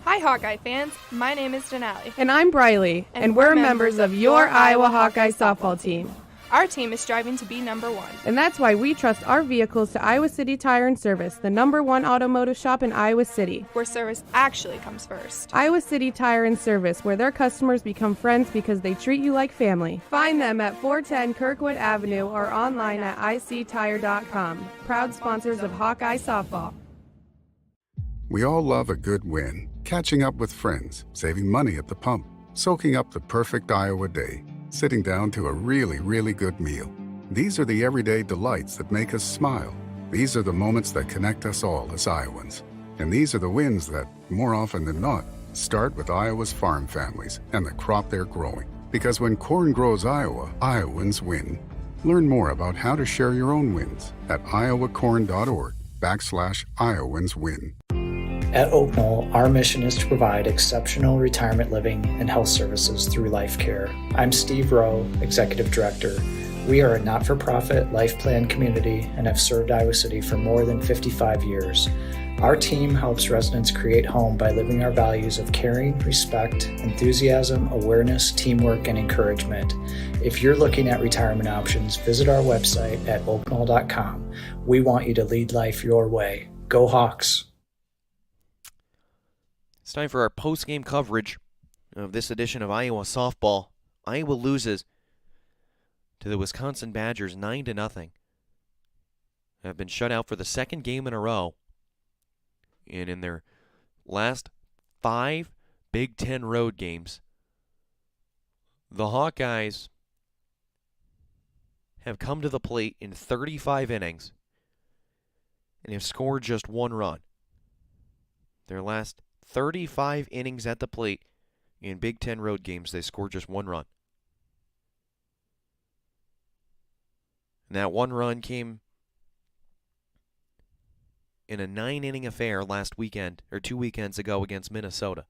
Hi, Hawkeye fans. My name is Denali. And I'm Briley, and we're members of your Iowa Hawkeye softball team. Our team is striving to be number one. And that's why we trust our vehicles to Iowa City Tire and Service, the #1 automotive shop in Iowa City. Where service actually comes first. Iowa City Tire and Service, where their customers become friends because they treat you like family. Find them at 410 Kirkwood Avenue or online at ictire.com. Proud sponsors of Hawkeye softball. We all love a good win. Catching up with friends, saving money at the pump, soaking up the perfect Iowa day, sitting down to a really, really good meal. These are the everyday delights that make us smile. These are the moments that connect us all as Iowans. And these are the wins that, more often than not, start with Iowa's farm families and the crop they're growing. Because when corn grows Iowa, Iowans win. Learn more about how to share your own wins at iowacorn.org/IowansWin. At Oak Knoll, our mission is to provide exceptional retirement living and health services through life care. I'm Steve Rowe, Executive Director. We are a not-for-profit life plan community and have served Iowa City for more than 55 years. Our team helps residents create home by living our values of caring, respect, enthusiasm, awareness, teamwork, and encouragement. If you're looking at retirement options, visit our website at oakknoll.com. We want you to lead life your way. Go Hawks! It's time for our post-game coverage of this edition of Iowa Softball. Iowa loses to the Wisconsin Badgers 9-0. Have been shut out for the second game in a row. And in their last 5 Big Ten road games, the Hawkeyes have come to the plate in 35 innings and have scored just 1 run. Their last 35 innings at the plate in Big Ten road games, they scored just 1 run. And that 1 run came in a 9-inning affair last weekend, or 2 weekends ago against Minnesota.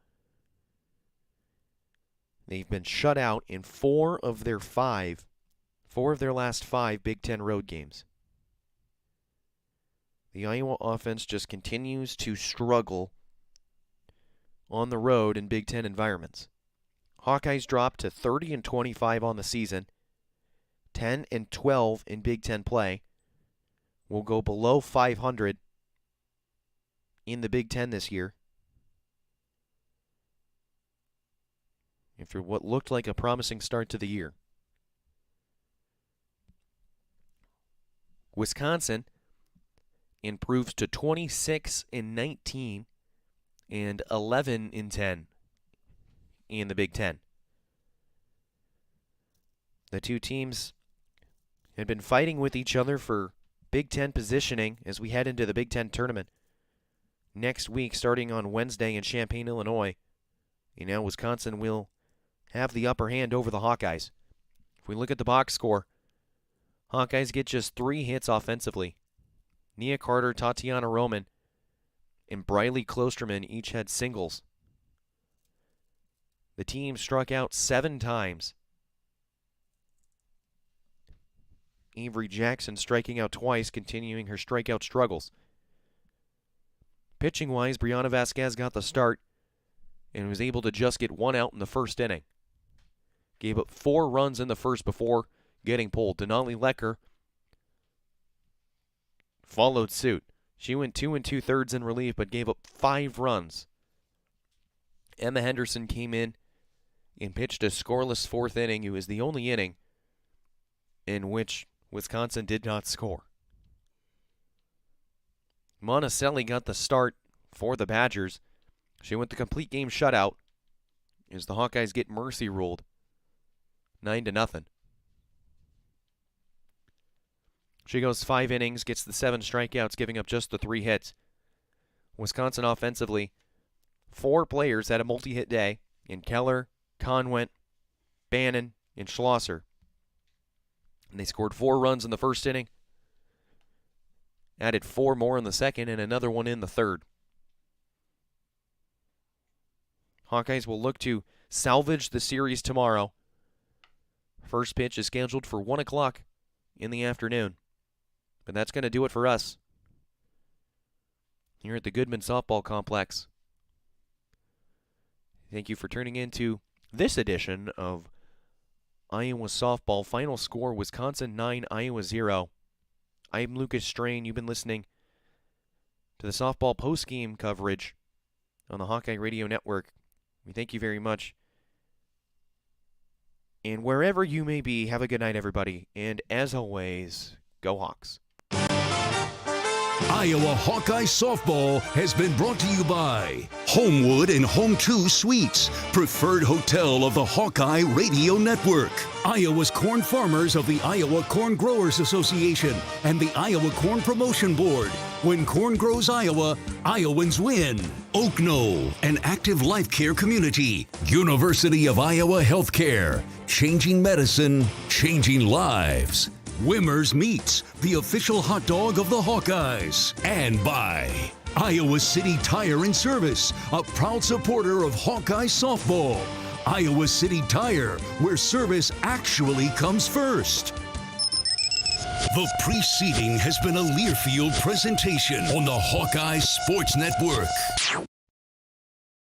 They've been shut out in 4 of their last 5 Big Ten road games. The Iowa offense just continues to struggle on the road in Big Ten environments. Hawkeyes dropped to 30-25 on the season, 10-12 in Big Ten play. Will go below 500 in the Big Ten this year, after what looked like a promising start to the year. Wisconsin improves to 26-19 and 11-10 in the Big Ten. The two teams had been fighting with each other for Big Ten positioning as we head into the Big Ten tournament next week, starting on Wednesday in Champaign, Illinois. And now Wisconsin will have the upper hand over the Hawkeyes. If we look at the box score, Hawkeyes get just 3 hits offensively. Nia Carter, Tatiana Roman, and Briley Klosterman each had singles. The team struck out 7 times. Avery Jackson striking out twice, continuing her strikeout struggles. Pitching-wise, Brianna Vasquez got the start and was able to just get 1 out in the first inning. Gave up 4 runs in the first before getting pulled. Denali Lecker followed suit. She went 2 2/3 in relief, but gave up 5 runs Emma Henderson came in and pitched a scoreless fourth inning. It was the only inning in which Wisconsin did not score. Monticelli got the start for the Badgers. She went the complete game shutout as the Hawkeyes get mercy ruled 9-0. She goes 5 innings, gets the 7 strikeouts, giving up just the 3 hits. Wisconsin offensively, 4 players had a multi-hit day in Keller, Conwent, Bannon, and Schlosser. And they scored 4 runs in the first inning, added 4 more in the second, and another one in the third. Hawkeyes will look to salvage the series tomorrow. First pitch is scheduled for 1 o'clock in the afternoon. But that's going to do it for us here at the Goodman Softball Complex. Thank you for tuning in to this edition of Iowa Softball. Final score, Wisconsin 9, Iowa 0. I'm Lucas Strain. You've been listening to the softball postgame coverage on the Hawkeye Radio Network. We thank you very much. And wherever you may be, have a good night, everybody. And as always, go Hawks. Iowa Hawkeye Softball has been brought to you by Homewood and Home 2 Suites, preferred hotel of the Hawkeye Radio Network. Iowa's corn farmers of the Iowa Corn Growers Association and the Iowa Corn Promotion Board. When corn grows Iowa, Iowans win. Oak Knoll, an active life care community. University of Iowa Healthcare, changing medicine, changing lives. Wimmer's Meats, the official hot dog of the Hawkeyes. And by Iowa City Tire and Service, a proud supporter of Hawkeye Softball. Iowa City Tire, where service actually comes first. The preceding has been a Learfield presentation on the Hawkeye Sports Network.